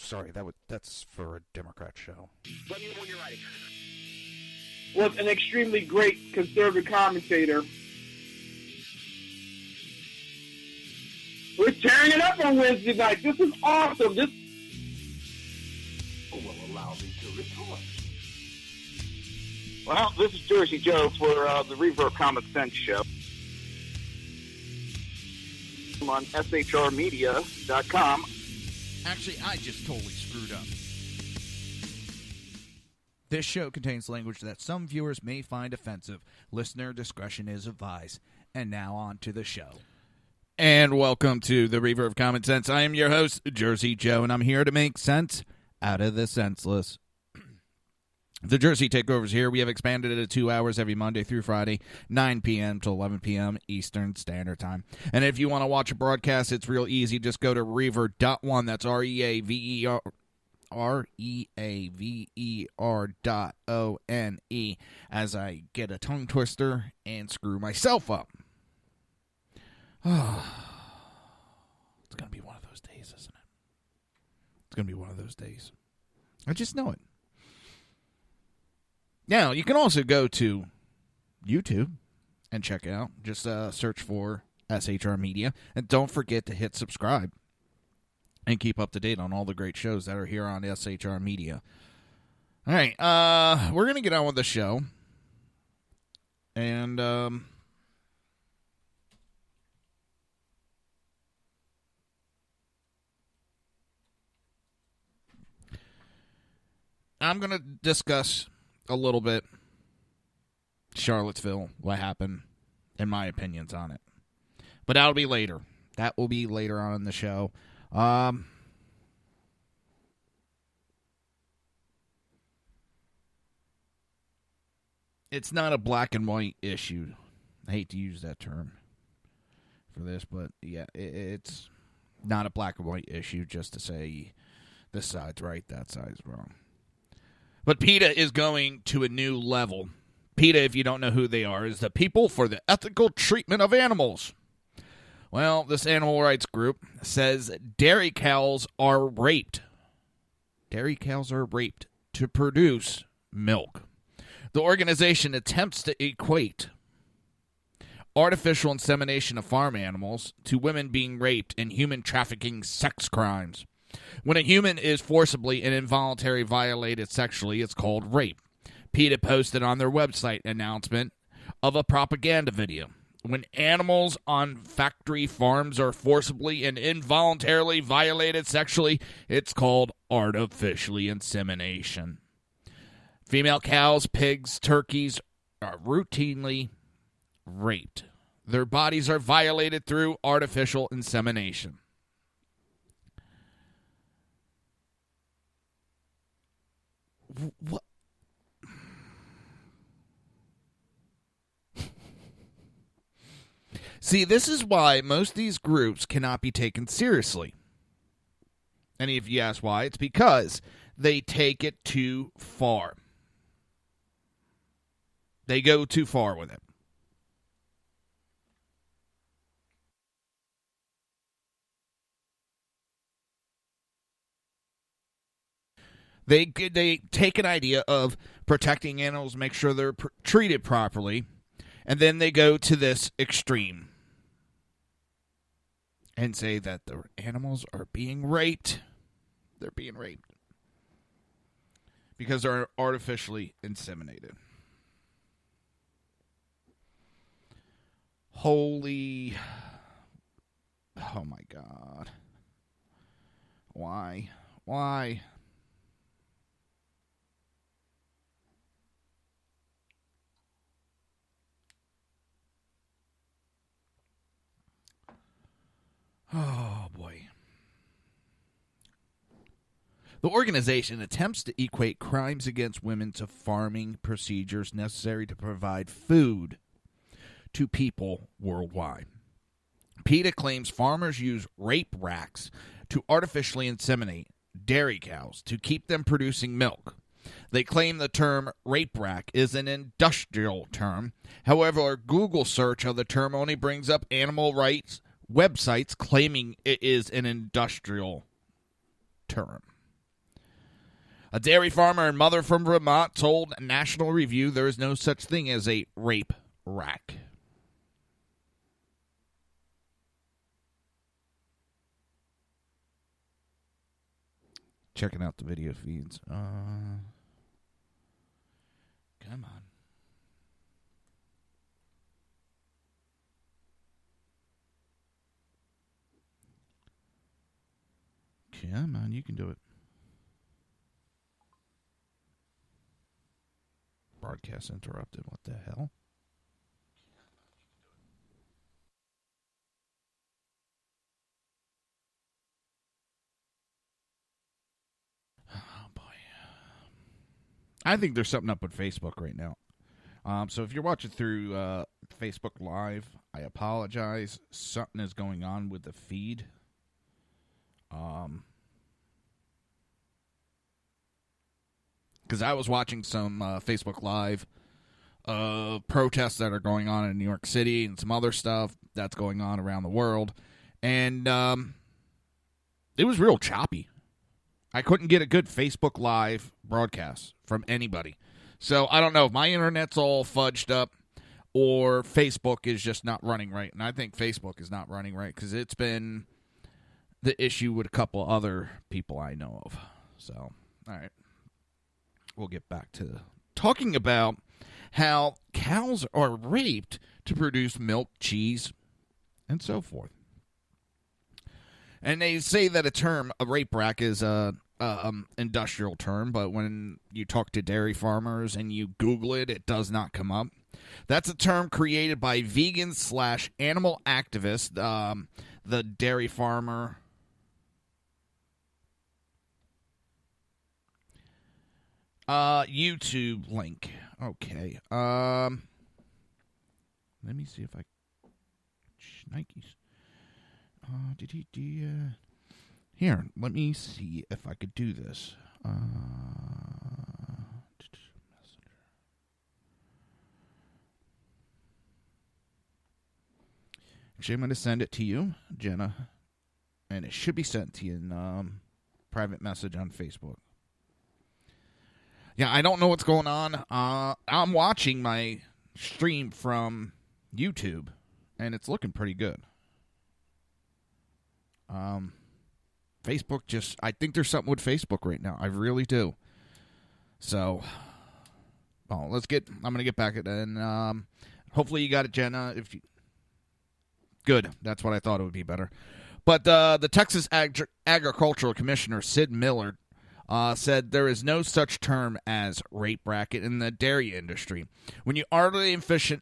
sorry, that's for a Democrat show. Let me know when you're ready. Was an extremely great conservative commentator. We're tearing it up on Wednesday night. This is awesome. This will allow me to retort. Well, this is Jersey Joe for the Reaver of Common Sense show. I'm on shrmedia.com. Actually, I just totally screwed up. This show contains language that some viewers may find offensive. Listener discretion is advised. And now on to the show. And welcome to the Reaver of Common Sense. I am your host, Jersey Joe, and I'm here to make sense out of the senseless. The Jersey Takeover's here. We have expanded it to 2 hours every Monday through Friday, 9 p.m. to 11 p.m. Eastern Standard Time. And if you want to watch a broadcast, it's real easy. Just go to Reaver.one. That's REAVER.ONE as I get a tongue twister and screw myself up. Oh, it's going to be one of those days, isn't it? It's going to be one of those days. I just know it. Now, you can also go to YouTube and check it out. Just search for SHR Media. And don't forget to hit subscribe and keep up to date on all the great shows that are here on SHR Media. All right, we're going to get on with the show. And I'm going to discuss a little bit Charlottesville, what happened, and my opinions on it. But that'll be later. That will be later on in the show. It's not a black and white issue. I hate to use that term for this, but yeah, it's not a black and white issue just to say this side's right, that side's wrong. But PETA is going to a new level. PETA, if you don't know who they are, is the People for the Ethical Treatment of Animals. Well, this animal rights group says dairy cows are raped. Dairy cows are raped to produce milk. The organization attempts to equate artificial insemination of farm animals to women being raped and human trafficking sex crimes. When a human is forcibly and involuntarily violated sexually, it's called rape. PETA posted on their website announcement of a propaganda video. When animals on factory farms are forcibly and involuntarily violated sexually, it's called artificially insemination. Female cows, pigs, turkeys are routinely raped. Their bodies are violated through artificial insemination. What? See, this is why most of these groups cannot be taken seriously. And if you ask why, it's because they take it too far. They go too far with it. They take an idea of protecting animals, make sure they're treated properly, and then they go to this extreme and say that the animals are being raped. They're being raped because they're artificially inseminated. Holy, oh my God. Why? Oh, boy. The organization attempts to equate crimes against women to farming procedures necessary to provide food to people worldwide. PETA claims farmers use rape racks to artificially inseminate dairy cows to keep them producing milk. They claim the term rape rack is an industrial term. However, a Google search of the term only brings up animal rights websites claiming it is an industrial term. A dairy farmer and mother from Vermont told National Review there is no such thing as a rape rack. Checking out the video feeds. Come on. Come on, you can do it. Broadcast interrupted. What the hell? Oh, boy. I think there's something up with Facebook right now. So if you're watching through Facebook Live, I apologize. Something is going on with the feed. Because I was watching some Facebook Live protests that are going on in New York City and some other stuff that's going on around the world. And it was real choppy. I couldn't get a good Facebook Live broadcast from anybody. So I don't know if my internet's all fudged up or Facebook is just not running right. And I think Facebook is not running right because it's been the issue with a couple other people I know of. So, all right. We'll get back to talking about how cows are raped to produce milk, cheese, and so forth. And they say that a rape rack is a industrial term, but when you talk to dairy farmers and you Google it, it does not come up. That's a term created by vegan/animal activists. The dairy farmer YouTube link. Okay. Let me see if I... Nikes. Here, let me see if I could do this. Actually, I'm going to send it to you, Jenna. And it should be sent to you in private message on Facebook. Yeah, I don't know what's going on. I'm watching my stream from YouTube, and it's looking pretty good. Facebook I think there's something with Facebook right now. I really do. So, I'm going to get back at it, and hopefully you got it, Jenna. Good. That's what I thought it would be better. But the Texas Agricultural Commissioner, Sid Miller, said there is no such term as rape racket in the dairy industry. When you artificially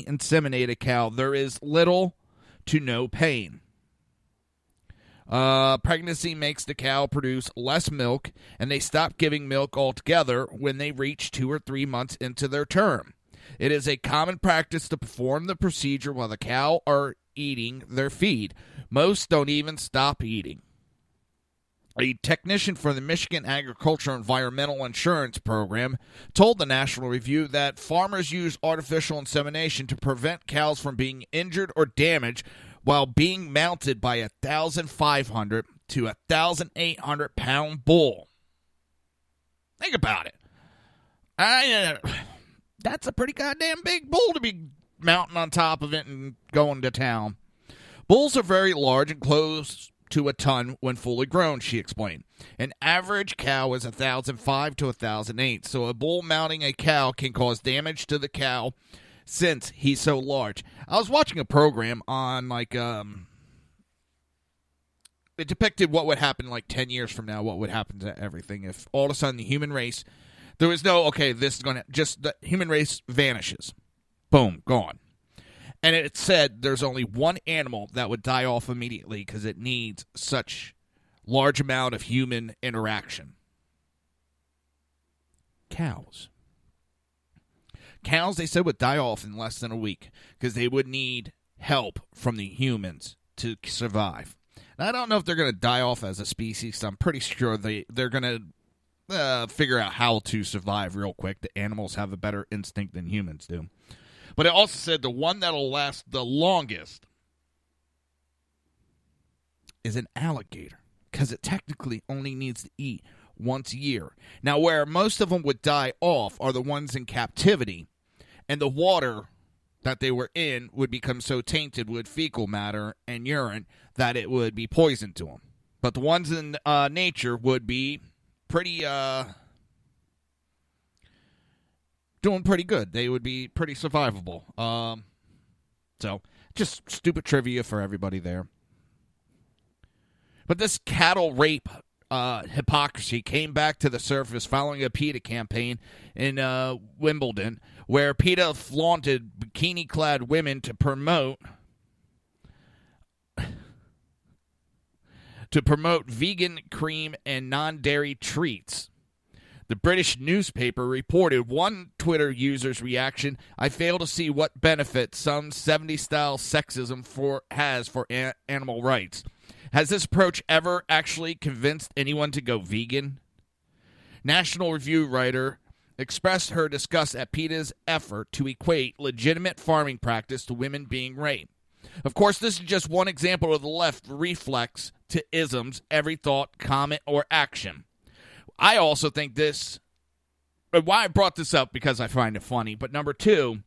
inseminate a cow, there is little to no pain. Pregnancy makes the cow produce less milk, and they stop giving milk altogether when they reach 2 or 3 months into their term. It is a common practice to perform the procedure while the cow are eating their feed. Most don't even stop eating. A technician for the Michigan Agricultural Environmental Insurance Program told the National Review that farmers use artificial insemination to prevent cows from being injured or damaged while being mounted by a 1,500 to 1,800 pound bull. Think about it. That's a pretty goddamn big bull to be mounting on top of it and going to town. Bulls are very large and close to a ton when fully grown, she explained. An average cow is 1,005 to 1,008, so a bull mounting a cow can cause damage to the cow since he's so large. I was watching a program on, it depicted what would happen 10 years from now, what would happen to everything if all of a sudden the human race, there was no, this is going to, just the human race vanishes. Boom, gone. And it said there's only one animal that would die off immediately because it needs such large amount of human interaction. Cows. Cows, they said, would die off in less than a week because they would need help from the humans to survive. Now, I don't know if they're going to die off as a species. I'm pretty sure they're going to figure out how to survive real quick. The animals have a better instinct than humans do. But it also said the one that'll last the longest is an alligator. because it technically only needs to eat once a year. Now, where most of them would die off are the ones in captivity, and the water that they were in would become so tainted with fecal matter and urine that it would be poison to them. But the ones in nature would be pretty, doing pretty good. They would be pretty survivable. So, just stupid trivia for everybody there. But this cattle rape hypocrisy came back to the surface following a PETA campaign in Wimbledon, where PETA flaunted bikini-clad women to promote vegan cream and non-dairy treats. The British newspaper reported one Twitter user's reaction: "I fail to see what benefit some 70s-style sexism has for animal rights. Has this approach ever actually convinced anyone to go vegan?" National Review writer expressed her disgust at PETA's effort to equate legitimate farming practice to women being raped. Of course, this is just one example of the left reflex to isms, every thought, comment, or action. I also think this, why I brought this up, because I find it funny, but number two,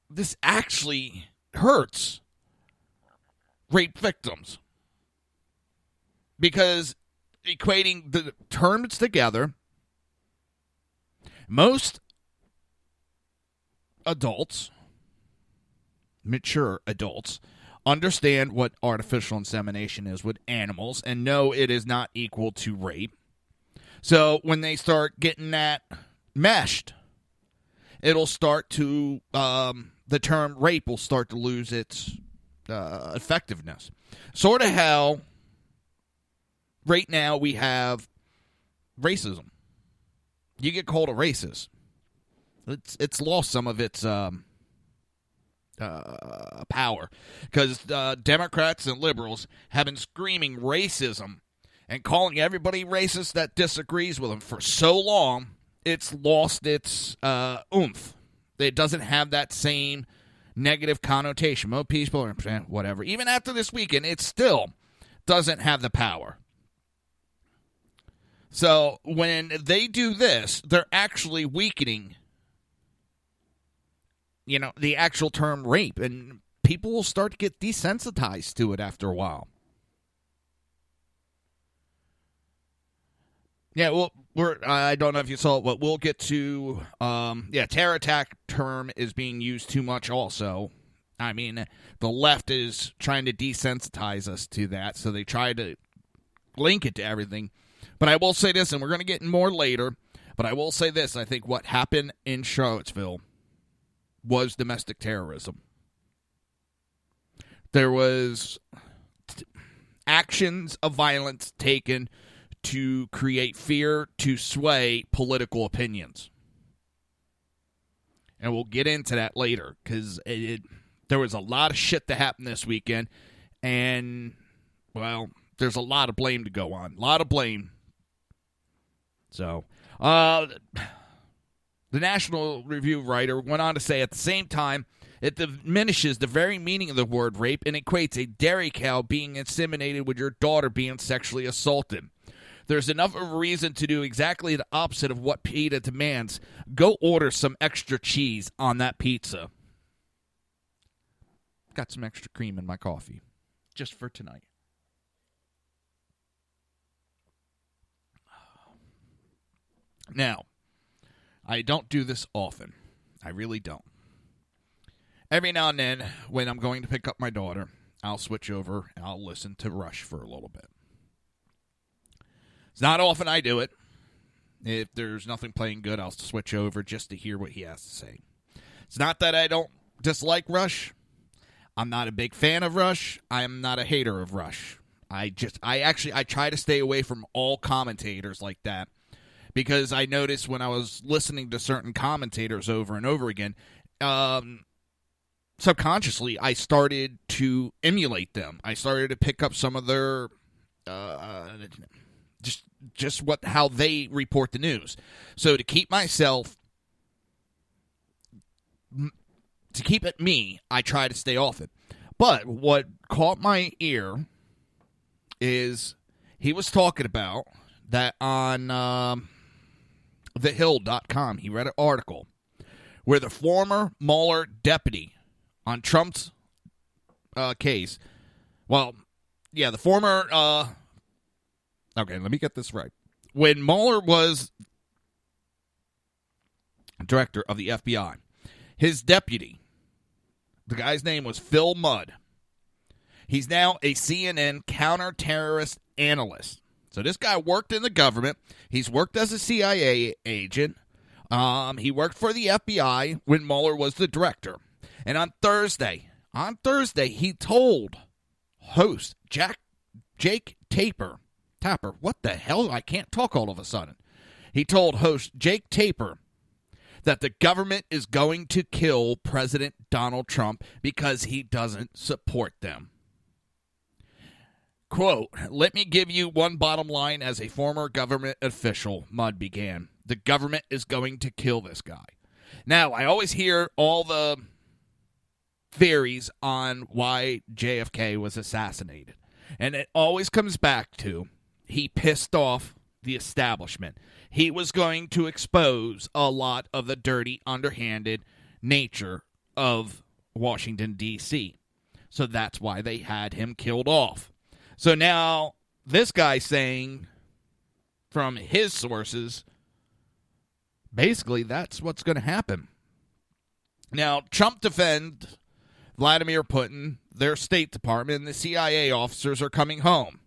this actually hurts rape victims. Because equating the terms together, most adults, mature adults, understand what artificial insemination is with animals and know it is not equal to rape. So when they start getting that meshed, it'll start to, the term rape will start to lose its effectiveness. Sort of how right now we have racism. You get called a racist. It's lost some of its power, because Democrats and liberals have been screaming racism and calling everybody racist that disagrees with them for so long, it's lost its oomph. It doesn't have that same negative connotation. Most people are whatever. Even after this weekend, it still doesn't have the power. So when they do this, they're actually weakening, the actual term rape, and people will start to get desensitized to it after a while. Yeah, well, I don't know if you saw it, but we'll get to, terror attack term is being used too much also. I mean, the left is trying to desensitize us to that, so they try to link it to everything. But I will say this, and we're going to get in more later, but I will say this: I think what happened in Charlottesville was domestic terrorism. There was actions of violence taken to create fear, to sway political opinions. And we'll get into that later, because there was a lot of shit that happened this weekend, and, well, there's a lot of blame to go on. A lot of blame. So, the National Review writer went on to say, at the same time, it diminishes the very meaning of the word rape and equates a dairy cow being inseminated with your daughter being sexually assaulted. There's enough of a reason to do exactly the opposite of what PETA demands. Go order some extra cheese on that pizza. Got some extra cream in my coffee, just for tonight. Now, I don't do this often. I really don't. Every now and then, when I'm going to pick up my daughter, I'll switch over and I'll listen to Rush for a little bit. It's not often I do it. If there's nothing playing good, I'll switch over just to hear what he has to say. It's not that I don't dislike Rush. I'm not a big fan of Rush. I am not a hater of Rush. I try to stay away from all commentators like that, because I noticed when I was listening to certain commentators over and over again, subconsciously I started to emulate them. I started to pick up some of their just how they report the news. So to keep it me, I try to stay off it. But what caught my ear is he was talking about that on thehill.com. He read an article where the former Mueller deputy on Trump's case, the former, okay, let me get this right. When Mueller was director of the FBI, his deputy, the guy's name was Phil Mudd. He's now a CNN counter-terrorist analyst. So this guy worked in the government. He's worked as a CIA agent. He worked for the FBI when Mueller was the director. And on Thursday, he told host Jake Tapper, what the hell? I can't talk all of a sudden. He told host Jake Tapper that the government is going to kill President Donald Trump because he doesn't support them. Quote, "Let me give you one bottom line as a former government official," Mudd began. "The government is going to kill this guy." Now, I always hear all the theories on why JFK was assassinated. And it always comes back to he pissed off the establishment. He was going to expose a lot of the dirty, underhanded nature of Washington, D.C. So that's why they had him killed off. So now this guy's saying from his sources, basically that's what's going to happen. Now, Trump defends Vladimir Putin, their State Department, and the CIA officers are coming home.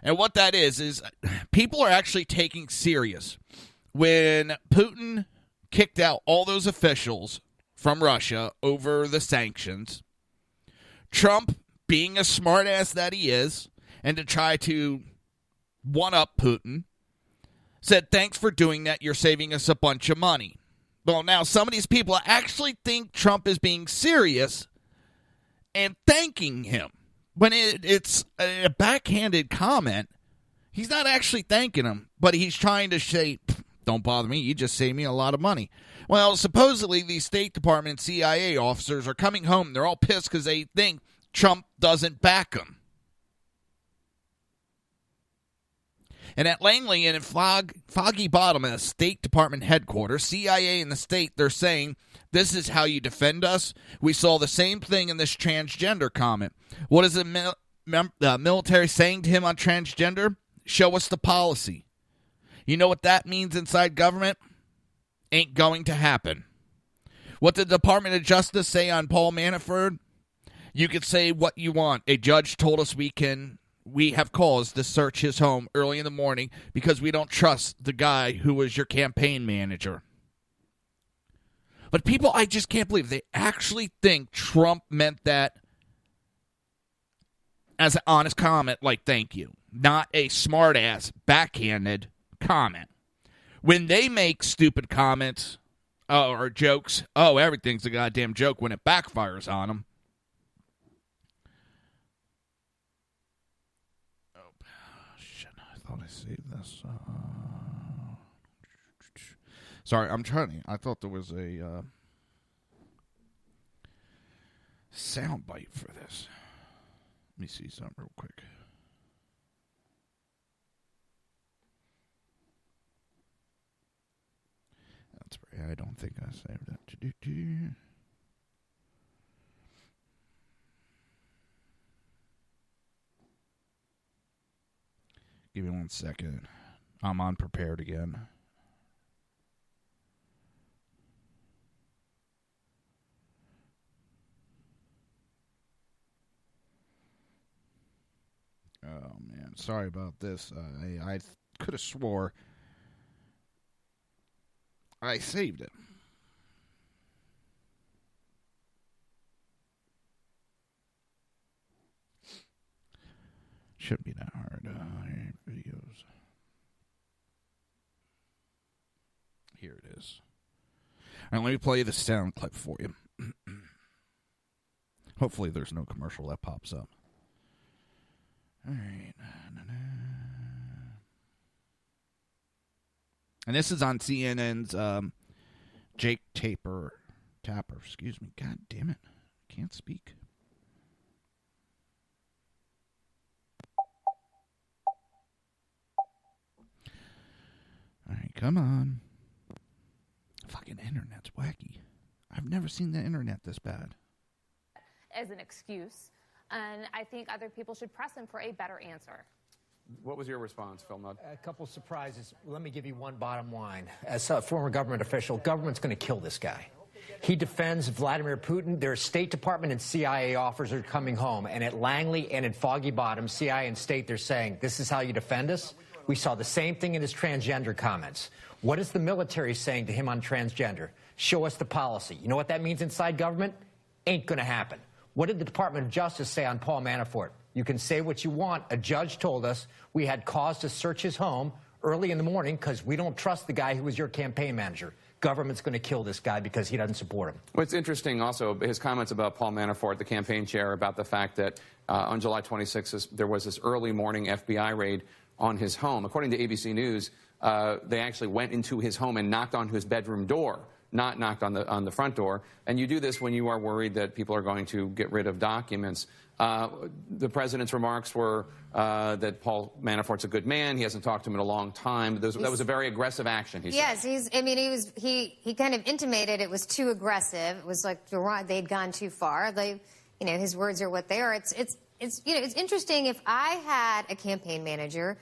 And what that is people are actually taking serious. When Putin kicked out all those officials from Russia over the sanctions, Trump, being a smartass that he is, and to try to one-up Putin, said, "Thanks for doing that. You're saving us a bunch of money." Well, now some of these people actually think Trump is being serious and thanking him. When it's a backhanded comment, he's not actually thanking him, but he's trying to say, "Don't bother me, you just saved me a lot of money." Well, supposedly these State Department CIA officers are coming home. They're all pissed because they think Trump doesn't back them. And at Langley and in Foggy Bottom at State Department headquarters, CIA and the state, they're saying, "This is how you defend us." We saw the same thing in this transgender comment. What is the military saying to him on transgender? "Show us the policy." You know what that means inside government? Ain't going to happen. What did the Department of Justice say on Paul Manafort? "You can say what you want. A judge told us we have cause to search his home early in the morning because we don't trust the guy who was your campaign manager." But people, I just can't believe they actually think Trump meant that as an honest comment, like "thank you," not a smart-ass, backhanded comment. When they make stupid comments or jokes, everything's a goddamn joke when it backfires on them. I saved this. Sorry, I'm trying. I thought there was a sound bite for this. Let me see something real quick. That's right. I don't think I saved that. Give me 1 second. I'm unprepared again. Oh, man. Sorry about this. I could have swore I saved it. Shouldn't be that hard. Videos. Here it is. All right, let me play the sound clip for you. Hopefully there's no commercial that pops up. All right. And this is on CNN's Jake Tapper. Excuse me. God damn it. I can't speak. All right, come on. Fucking internet's wacky. I've never seen the internet this bad. As an excuse, and I think other people should press him for a better answer. What was your response, Phil Mudd? A couple surprises. Let me give you one bottom line. As a former government official, government's going to kill this guy. He defends Vladimir Putin. Their State Department and CIA officers are coming home. And at Langley and in Foggy Bottom, CIA and State, they're saying, this is how you defend us? We saw the same thing in his transgender comments. What is the military saying to him on transgender? Show us the policy. You know what that means inside government? Ain't going to happen. What did the Department of Justice say on Paul Manafort? You can say what you want. A judge told us we had cause to search his home early in the morning because we don't trust the guy who was your campaign manager. Government's going to kill this guy because he doesn't support him. What's interesting also, his comments about Paul Manafort, the campaign chair, about the fact that on July 26th, there was this early morning FBI raid on his home. According to ABC News, they actually went into his home and knocked on his bedroom door, not knocked on the front door. And you do this when you are worried that people are going to get rid of documents. The president's remarks were that Paul Manafort's a good man. He hasn't talked to him in a long time. That was a very aggressive action, he said. Yes, he kind of intimated it was too aggressive. It was like they'd gone too far. His words are what they are. It's interesting. If I had a campaign manager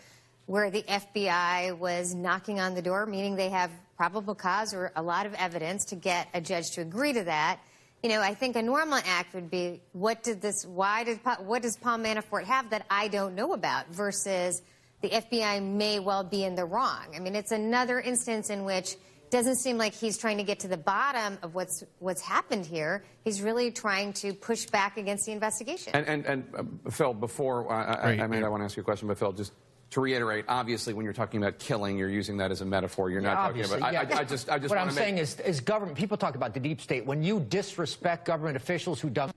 where the FBI was knocking on the door, meaning they have probable cause or a lot of evidence to get a judge to agree to that, I think a normal act would be, what does Paul Manafort have that I don't know about, versus the FBI may well be in the wrong. I mean, it's another instance in which it doesn't seem like he's trying to get to the bottom of what's happened here. He's really trying to push back against the investigation. And Phil, before I want to ask you a question, but Phil, just to reiterate, obviously, when you're talking about killing, you're using that as a metaphor. You're not talking about. Yeah. I just what I'm saying is government. People talk about the deep state. When you disrespect government officials who've done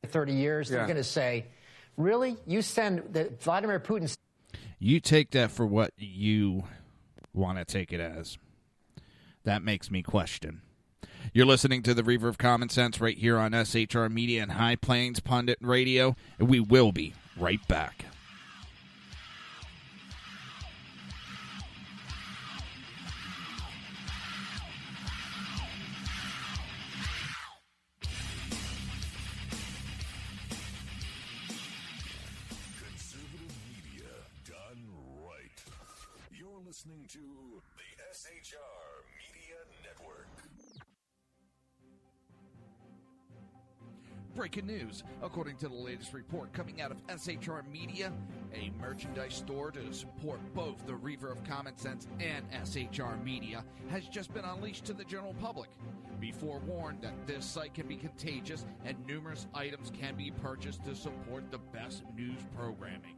30 years, they're going to say, "Really? You send Vladimir Putin?" You take that for what you want to take it as. That makes me question. You're listening to the Reaver of Common Sense right here on SHR Media and High Plains Pundit Radio, and we will be right back. Listening to the SHR Media Network. Breaking news. According to the latest report coming out of SHR Media, a merchandise store to support both the Reaver of Common Sense and SHR Media has just been unleashed to the general public. Be forewarned that this site can be contagious and numerous items can be purchased to support the best news programming.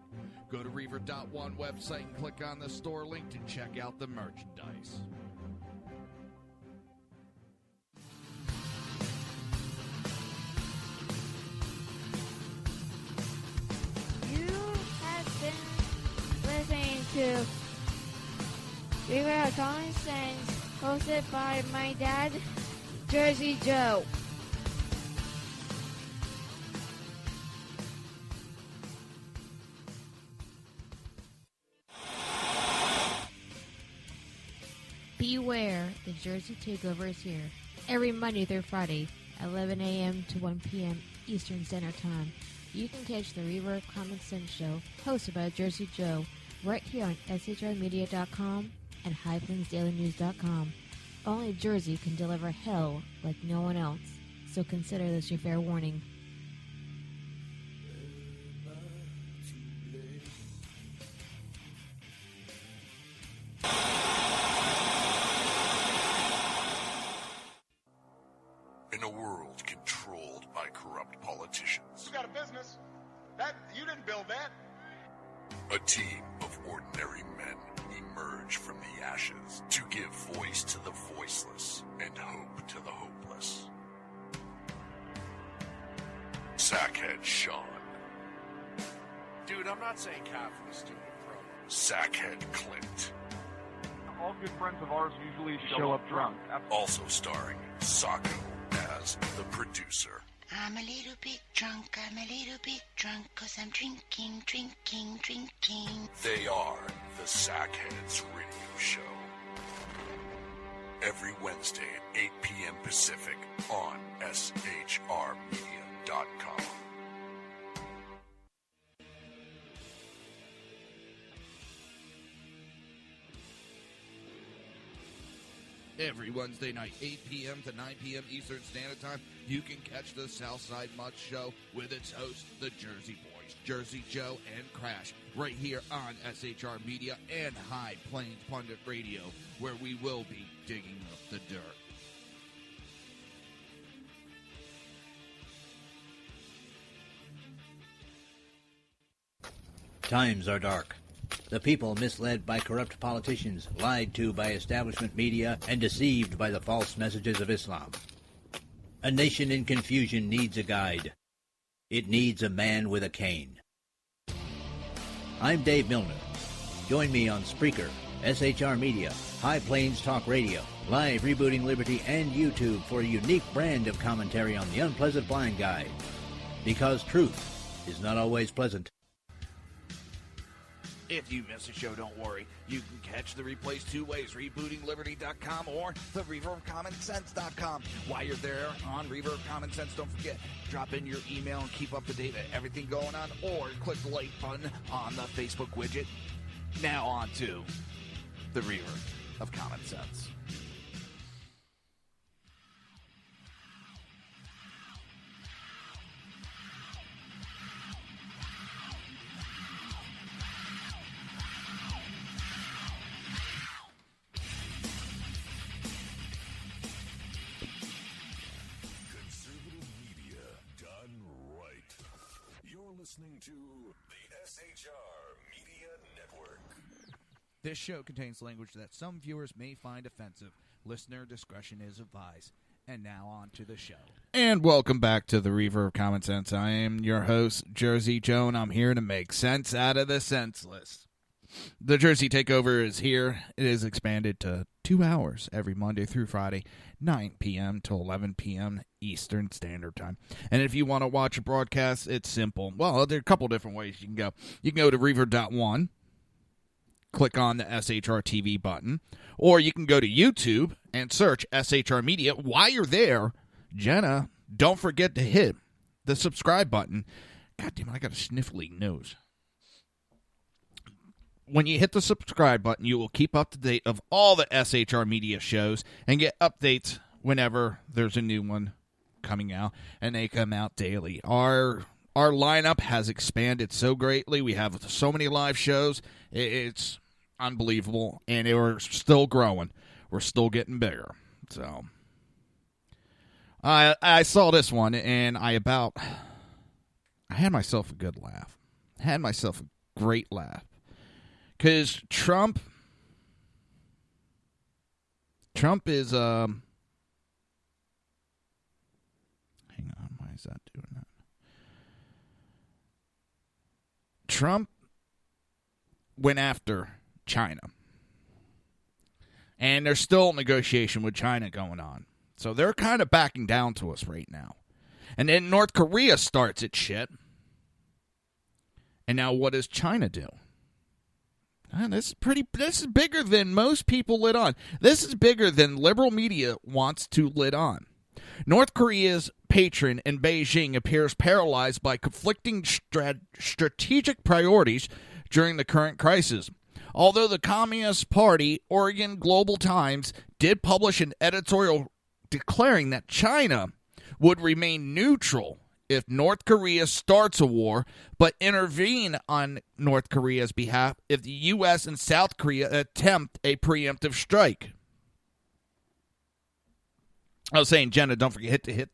Go to Reaver.one website and click on the store link to check out the merchandise. You have been listening to Reaver of Common Sense, hosted by my dad, Jersey Joe. Beware, the Jersey Takeover is here. Every Monday through Friday, 11 a.m. to 1 p.m. Eastern Standard Time. You can catch the Reaver of Common Sense show, hosted by Jersey Joe, right here on SHRmedia.com and HighPlainsDailyNews.com. Only Jersey can deliver hell like no one else, so consider this your fair warning. In a world controlled by corrupt politicians, You got a business. You didn't build that. a team of ordinary men emerge from the ashes to give voice to the voiceless and hope to the hopeless. Sackhead Sean. Dude, I'm not saying calf for the stupid pro. Sackhead Clint. All good friends of ours usually show up drunk. Also starring Sacco as the producer. I'm a little bit drunk, 'cause I'm drinking. They are the Sackheads Radio Show. every Wednesday at 8 p.m. Pacific on shrmedia.com. Every Wednesday night, 8 p.m. to 9 p.m. Eastern Standard Time, you can catch the Southside Mutt Show with its hosts, the Jersey Boys, Jersey Joe and Crash, right here on SHR Media and High Plains Pundit Radio, where we will be digging up the dirt. Times are dark. The people misled by corrupt politicians, lied to by establishment media, and deceived by the false messages of Islam. A nation in confusion needs a guide. It needs a man with a cane. I'm Dave Milner. Join me on Spreaker, SHR Media, High Plains Talk Radio, Live Rebooting Liberty, and YouTube for a unique brand of commentary on the unpleasant blind guide. Because truth is not always pleasant. If you miss a show, don't worry. You can catch the replays two ways, rebootingliberty.com or the Reaver of Common Sense.com. While you're there on Reaver of Common Sense, don't forget, drop in your email and keep up to date with everything going on, or click the like button on the Facebook widget. Now on to the Reaver of Common Sense. Listening to the SHR Media Network. This show contains language that some viewers may find offensive. Listener discretion is advised. And now on to the show. And welcome back to the Reaver of Common Sense. I am your host, Jersey Joe, and I'm here to make sense out of the senseless. The Jersey Takeover is here. It is expanded to 2 hours every Monday through Friday, 9 p.m. to 11 p.m. Eastern Standard Time. And if you want to watch a broadcast, it's simple. Well, there are a couple different ways you can go. You can go to Reaver.1, click on the SHR TV button, or you can go to YouTube and search SHR Media. While you're there, Jenna, don't forget to hit the subscribe button. God damn it, I got a sniffly nose. When you hit the subscribe button, you will keep up to date of all the SHR Media shows and get updates whenever there's a new one coming out, and they come out daily. Our lineup has expanded so greatly. We have so many live shows. It's unbelievable, and we're still growing. We're still getting bigger. So I saw this one, and I had myself a good laugh. I had myself a great laugh. Because Trump is, hang on, why is that doing that? Trump went after China. And there's still negotiation with China going on. So they're kind of backing down to us right now. And then North Korea starts its shit. And now what does China do? This is bigger than most people lit on. This is bigger than liberal media wants to lit on. North Korea's patron in Beijing appears paralyzed by conflicting strategic priorities during the current crisis. Although the Communist Party, Oregon Global Times, did publish an editorial declaring that China would remain neutral if North Korea starts a war, but intervene on North Korea's behalf if the U.S. and South Korea attempt a preemptive strike. I was saying, Jenna, don't forget to hit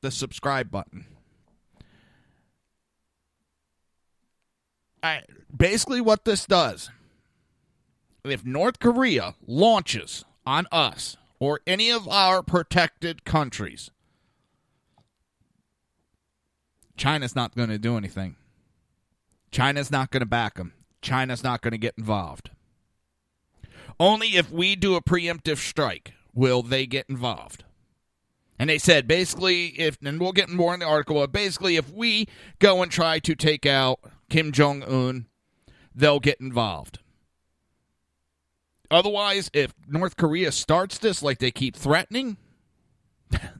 the subscribe button. Basically, what this does, if North Korea launches on us or any of our protected countries, China's not going to do anything. China's not going to back them. China's not going to get involved. Only if we do a preemptive strike will they get involved. And they said, basically, and we'll get more in the article, but basically, if we go and try to take out Kim Jong-un, they'll get involved. Otherwise, if North Korea starts this like they keep threatening,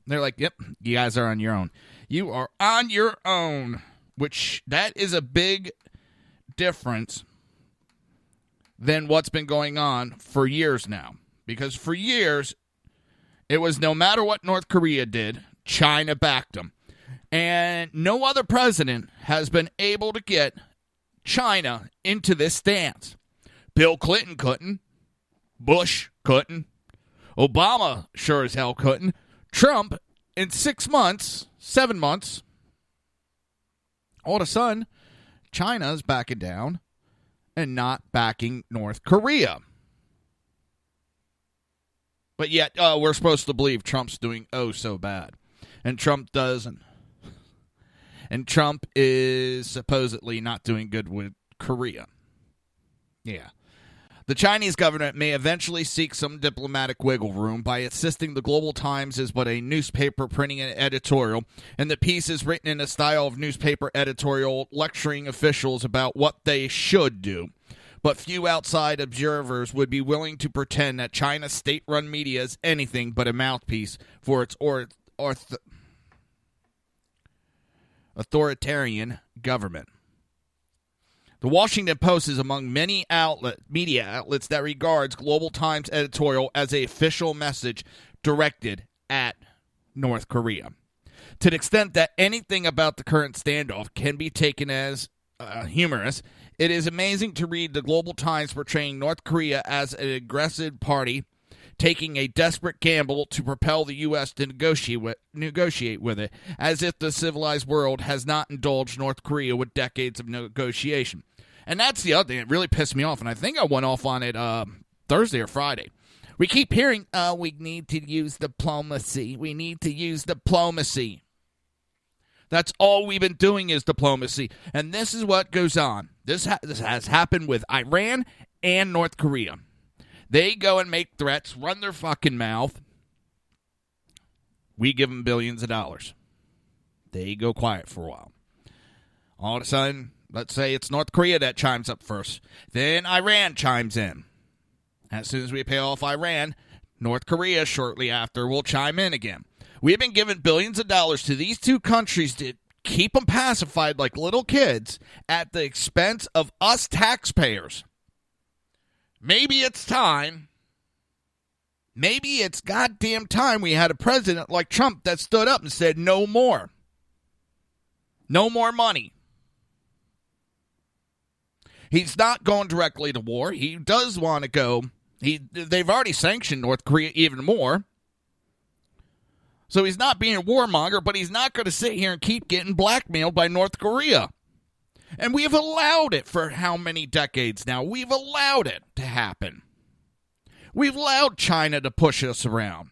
they're like, yep, you guys are on your own. You are on your own, which that is a big difference than what's been going on for years now. Because for years, it was no matter what North Korea did, China backed them. And no other president has been able to get China into this stance. Bill Clinton couldn't. Bush couldn't. Obama sure as hell couldn't. Trump, in 6 months, 7 months, all of a sudden, China's backing down and not backing North Korea. But yet, we're supposed to believe Trump's doing so bad. And Trump doesn't. And Trump is supposedly not doing good with Korea. Yeah. The Chinese government may eventually seek some diplomatic wiggle room by insisting the Global Times is but a newspaper printing an editorial, and the piece is written in a style of newspaper editorial lecturing officials about what they should do. But few outside observers would be willing to pretend that China's state-run media is anything but a mouthpiece for its authoritarian government. The Washington Post is among many media outlets that regards Global Times editorial as an official message directed at North Korea. To the extent that anything about the current standoff can be taken as humorous, it is amazing to read the Global Times portraying North Korea as an aggressive party taking a desperate gamble to propel the U.S. to negotiate with it, as if the civilized world has not indulged North Korea with decades of negotiation. And that's the other thing that really pissed me off, and I think I went off on it Thursday or Friday. We keep hearing, we need to use diplomacy. We need to use diplomacy. That's all we've been doing is diplomacy. And this is what goes on. This has happened with Iran and North Korea. They go and make threats, run their fucking mouth. We give them billions of dollars. They go quiet for a while. All of a sudden, let's say it's North Korea that chimes up first. Then Iran chimes in. As soon as we pay off Iran, North Korea shortly after will chime in again. We've been giving billions of dollars to these two countries to keep them pacified like little kids at the expense of us taxpayers. Maybe it's time. Maybe it's goddamn time we had a president like Trump that stood up and said no more. No more money. He's not going directly to war. He does want to go. They've already sanctioned North Korea even more. So he's not being a warmonger, but he's not going to sit here and keep getting blackmailed by North Korea. And we've allowed it for how many decades now? We've allowed it to happen. We've allowed China to push us around.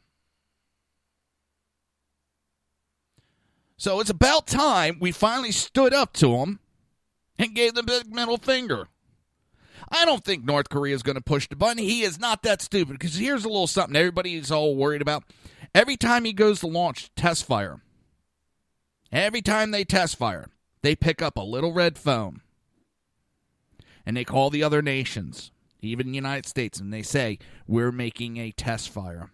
So it's about time we finally stood up to them and gave them the big middle finger. I don't think North Korea is going to push the button. He is not that stupid, because here's a little something everybody's all worried about. Every time he goes to launch test fire, every time they test fire, they pick up a little red phone, and they call the other nations, even the United States, and they say, we're making a test fire.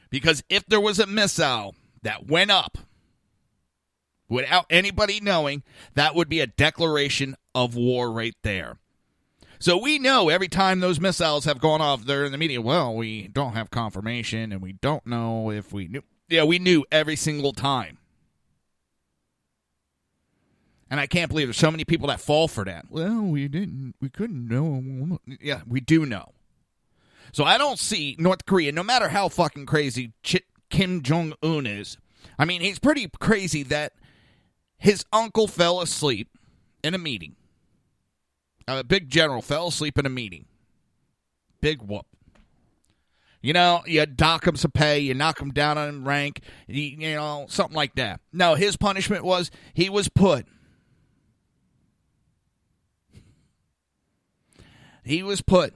Because if there was a missile that went up without anybody knowing, that would be a declaration of war right there. So we know every time those missiles have gone off, they're in the media, well, we don't have confirmation, and we don't know if we knew. Yeah, we knew every single time. And I can't believe there's so many people that fall for that. Well, we couldn't know. Yeah, we do know. So I don't see North Korea, no matter how fucking crazy Kim Jong-un is. I mean, he's pretty crazy that his uncle fell asleep in a meeting. A big general fell asleep in a meeting. Big whoop. You know, you dock him some pay, you knock him down on rank, you know, something like that. No, his punishment was he was put. He was put.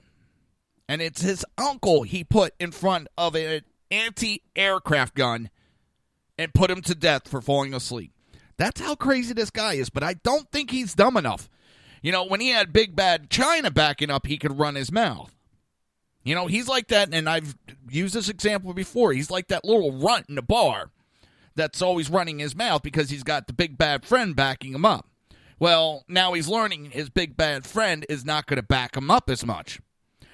And it's his uncle he put in front of an anti-aircraft gun and put him to death for falling asleep. That's how crazy this guy is, but I don't think he's dumb enough. You know, when he had big bad China backing up, he could run his mouth. You know, he's like that, and I've used this example before. He's like that little runt in the bar that's always running his mouth because he's got the big bad friend backing him up. Well, now he's learning his big bad friend is not going to back him up as much.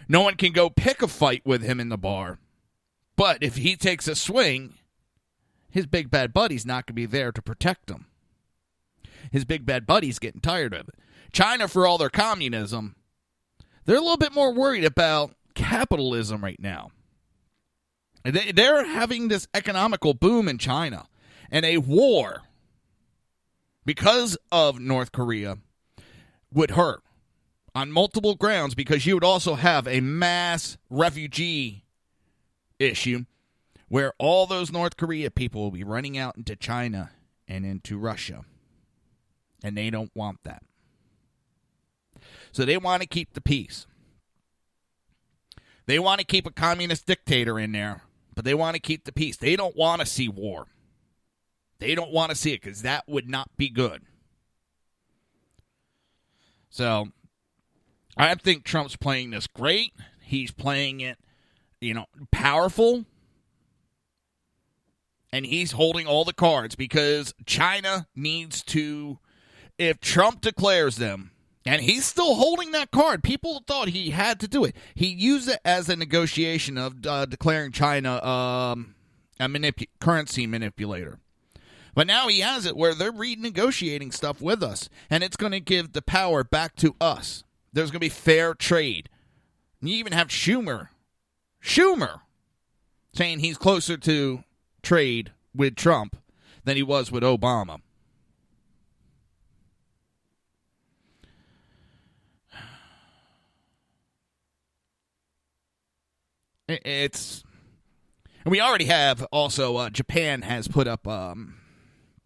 No one can go pick a fight with him in the bar. But if he takes a swing, his big bad buddy's not going to be there to protect him. His big bad buddy's getting tired of it. China, for all their communism, they're a little bit more worried about capitalism right now. They're having this economical boom in China, and a war because of North Korea would hurt on multiple grounds, because you would also have a mass refugee issue where all those North Korea people will be running out into China and into Russia, and they don't want that. So they want to keep the peace. They want to keep a communist dictator in there, but they want to keep the peace. They don't want to see war. They don't want to see it because that would not be good. So I think Trump's playing this great. He's playing it, powerful. And he's holding all the cards because China needs to, if Trump declares them, and he's still holding that card. People thought he had to do it. He used it as a negotiation of declaring China a currency manipulator. But now he has it where they're renegotiating stuff with us, and it's going to give the power back to us. There's going to be fair trade. You even have Schumer saying he's closer to trade with Trump than he was with Obama. We already have also, Japan has put up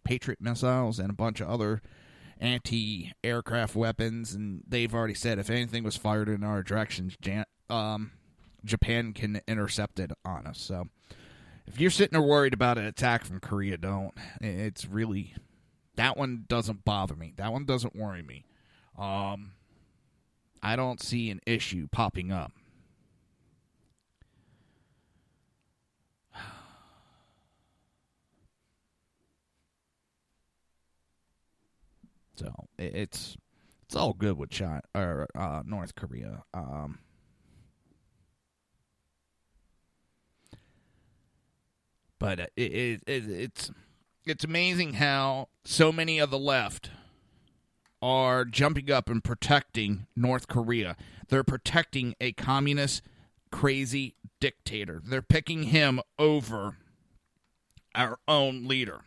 Patriot missiles and a bunch of other anti-aircraft weapons, and they've already said if anything was fired in our direction, Japan can intercept it on us. So if you're sitting there worried about an attack from Korea, don't. It's really, that one doesn't bother me. That one doesn't worry me. I don't see an issue popping up. So it's all good with China or North Korea. But it's amazing how so many of the left are jumping up and protecting North Korea. They're protecting a communist, crazy dictator. They're picking him over our own leader.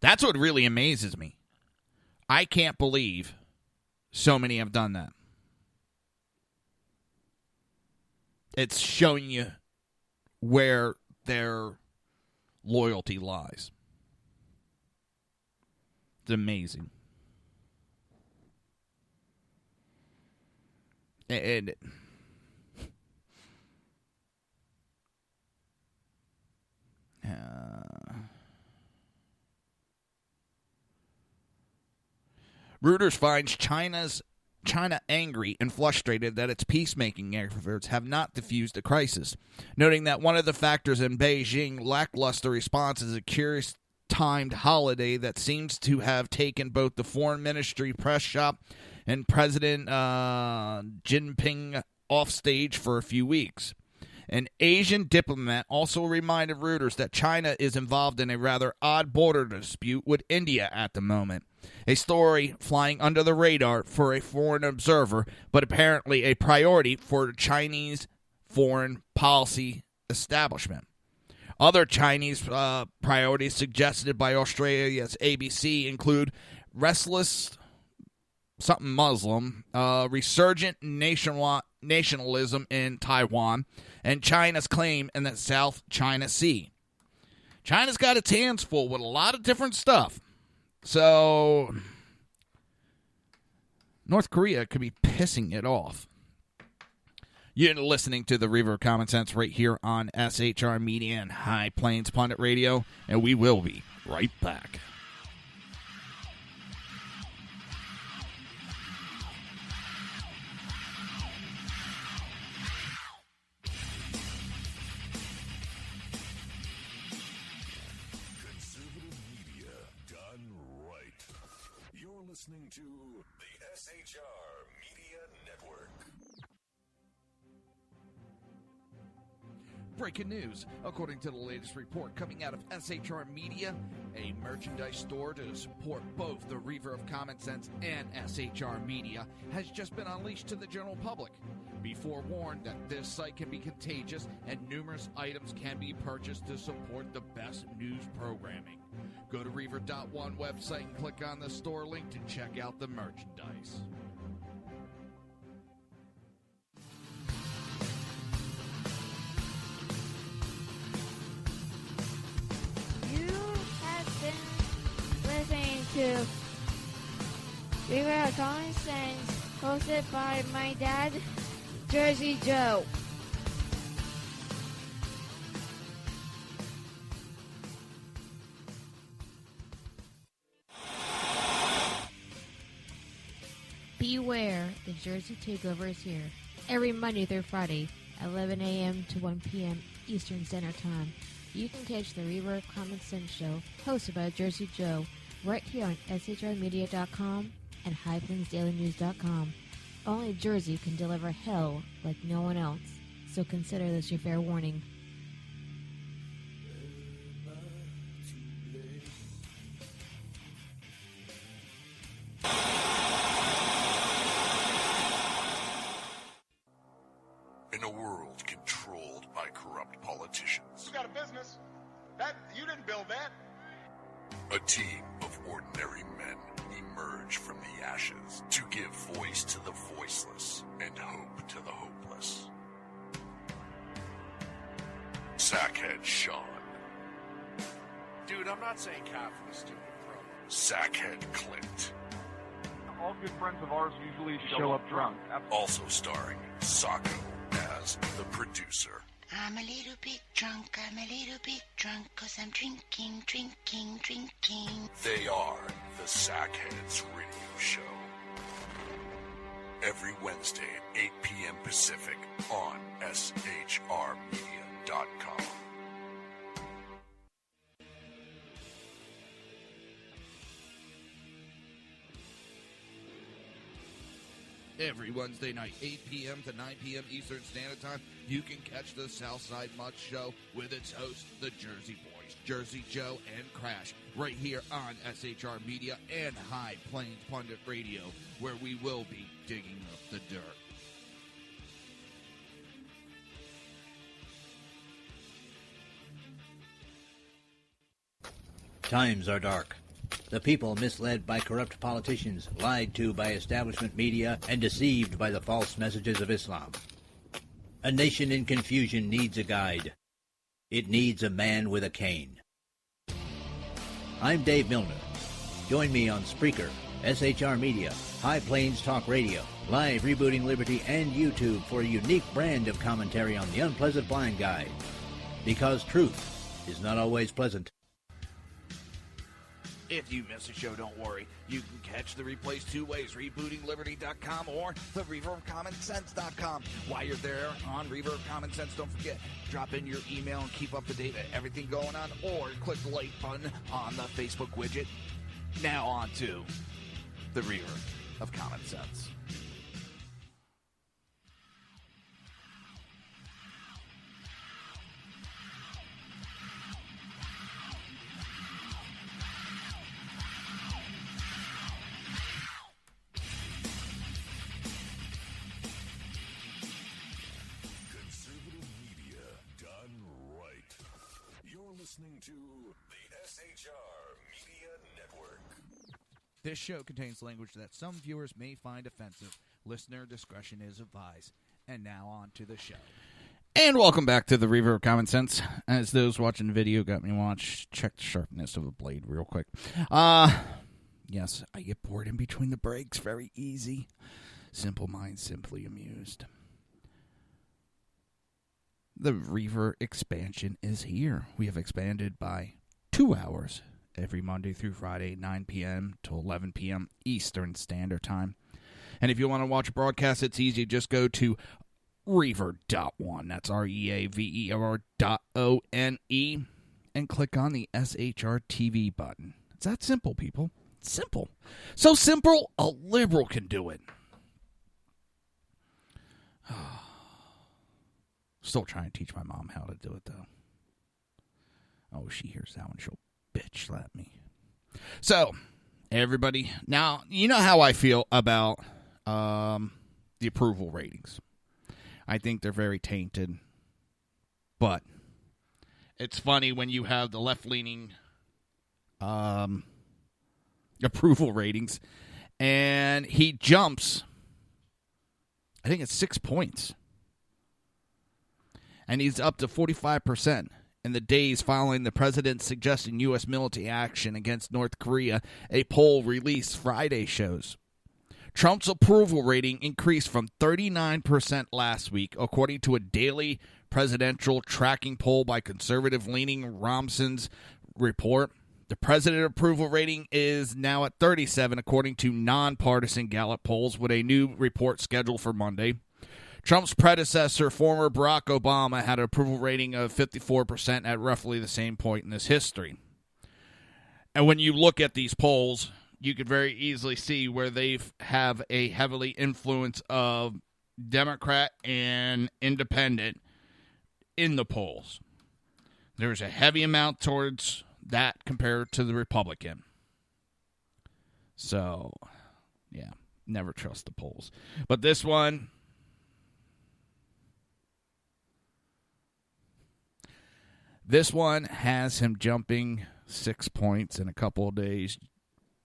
That's what really amazes me. I can't believe so many have done that. It's showing you where their loyalty lies. It's amazing. And Reuters finds China angry and frustrated that its peacemaking efforts have not diffused the crisis, noting that one of the factors in Beijing's lackluster response is a curious timed holiday that seems to have taken both the foreign ministry press shop and President Jinping off stage for a few weeks. An Asian diplomat also reminded Reuters that China is involved in a rather odd border dispute with India at the moment. A story flying under the radar for a foreign observer, but apparently a priority for the Chinese foreign policy establishment. Other Chinese priorities suggested by Australia's ABC include restless something Muslim, resurgent nationalism in Taiwan, and China's claim in the South China Sea. China's got its hands full with a lot of different stuff. So North Korea could be pissing it off. You're listening to the Reaver of Common Sense right here on SHR Media and High Plains Pundit Radio, and we will be right back. listening to the SHR Media Network. Breaking news. According to the latest report coming out of SHR Media, a merchandise store to support both the Reaver of Common Sense and SHR Media has just been unleashed to the general public. Be forewarned that this site can be contagious and numerous items can be purchased to support the best news programming. Go to Reaver.one website and click on the store link to check out the merchandise. You have been listening to Reaver of Common Sense, hosted by my dad, Jersey Joe. Beware, the Jersey Takeover is here. Every Monday through Friday, 11 a.m. to 1 p.m. Eastern Standard Time. You can catch the Reaver of Common Sense show, hosted by Jersey Joe, right here on shrmedia.com and highplainsdailynews.com. Only Jersey can deliver hell like no one else, so consider this your fair warning. In a world controlled by corrupt politicians, You got a business. You didn't build that. a team of ordinary men emerge from the ashes to give voice to the voiceless and hope to the hopeless. Sackhead Sean, Dude, I'm not saying Catherine is stupid, bro. Sackhead Clint, All good friends of ours usually show up drunk. also starring Sacco as the producer. I'm a little bit drunk, I'm a little bit drunk, 'cause I'm drinking, drinking, drinking. They are the Sackheads Radio Show. Every Wednesday at 8 p.m. Pacific on shrmedia.com. Every Wednesday night, 8 p.m. to 9 p.m. Eastern Standard Time, you can catch the Southside Mutt Show with its hosts, the Jersey Boys, Jersey Joe and Crash, right here on SHR Media and High Plains Pundit Radio, where we will be digging up the dirt. Times are dark. The people misled by corrupt politicians, lied to by establishment media, and deceived by the false messages of Islam. A nation in confusion needs a guide. It needs a man with a cane. I'm Dave Milner. Join me on Spreaker, SHR Media, High Plains Talk Radio, Live Rebooting Liberty, and YouTube for a unique brand of commentary on the unpleasant blind guide. Because truth is not always pleasant. If you miss a show, don't worry. You can catch the replays two ways, rebootingliberty.com or the reaverofcommonsense.com. While you're there on Reaver of Common Sense, don't forget, drop in your email and keep up to date with everything going on, or click the like button on the Facebook widget. Now on to the Reaver of Common Sense. Listening to the SHR Media Network. This show contains language that some viewers may find offensive. Listener discretion is advised. And now on to the show. And welcome back to the Reaver of Common Sense. As those watching the video got me watch, check the sharpness of a blade real quick. Yes, I get bored in between the breaks. Very easy. Simple mind, simply amused. The Reaver expansion is here. We have expanded by 2 hours every Monday through Friday, 9 p.m. to 11 p.m. Eastern Standard Time. And if you want to watch a broadcast, it's easy. Just go to Reaver.one. That's REAVER.ONE. And click on the SHR TV button. It's that simple, people. It's simple. So simple, a liberal can do it. Still trying to teach my mom how to do it, though. Oh, she hears that one, she'll bitch slap me. So, everybody, now, you know how I feel about the approval ratings. I think they're very tainted. But it's funny when you have the left-leaning approval ratings, and he jumps, I think it's 6 points. And he's up to 45% in the days following the president suggesting U.S. military action against North Korea, a poll released Friday shows. Trump's approval rating increased from 39% last week, according to a daily presidential tracking poll by conservative-leaning Romson's report. The president approval rating is now at 37%, according to nonpartisan Gallup polls, with a new report scheduled for Monday. Trump's predecessor, former Barack Obama, had an approval rating of 54% at roughly the same point in his history. And when you look at these polls, you could very easily see where they have a heavily influence of Democrat and Independent in the polls. There's a heavy amount towards that compared to the Republican. So, yeah, never trust the polls. But this one... This one has him jumping 6 points in a couple of days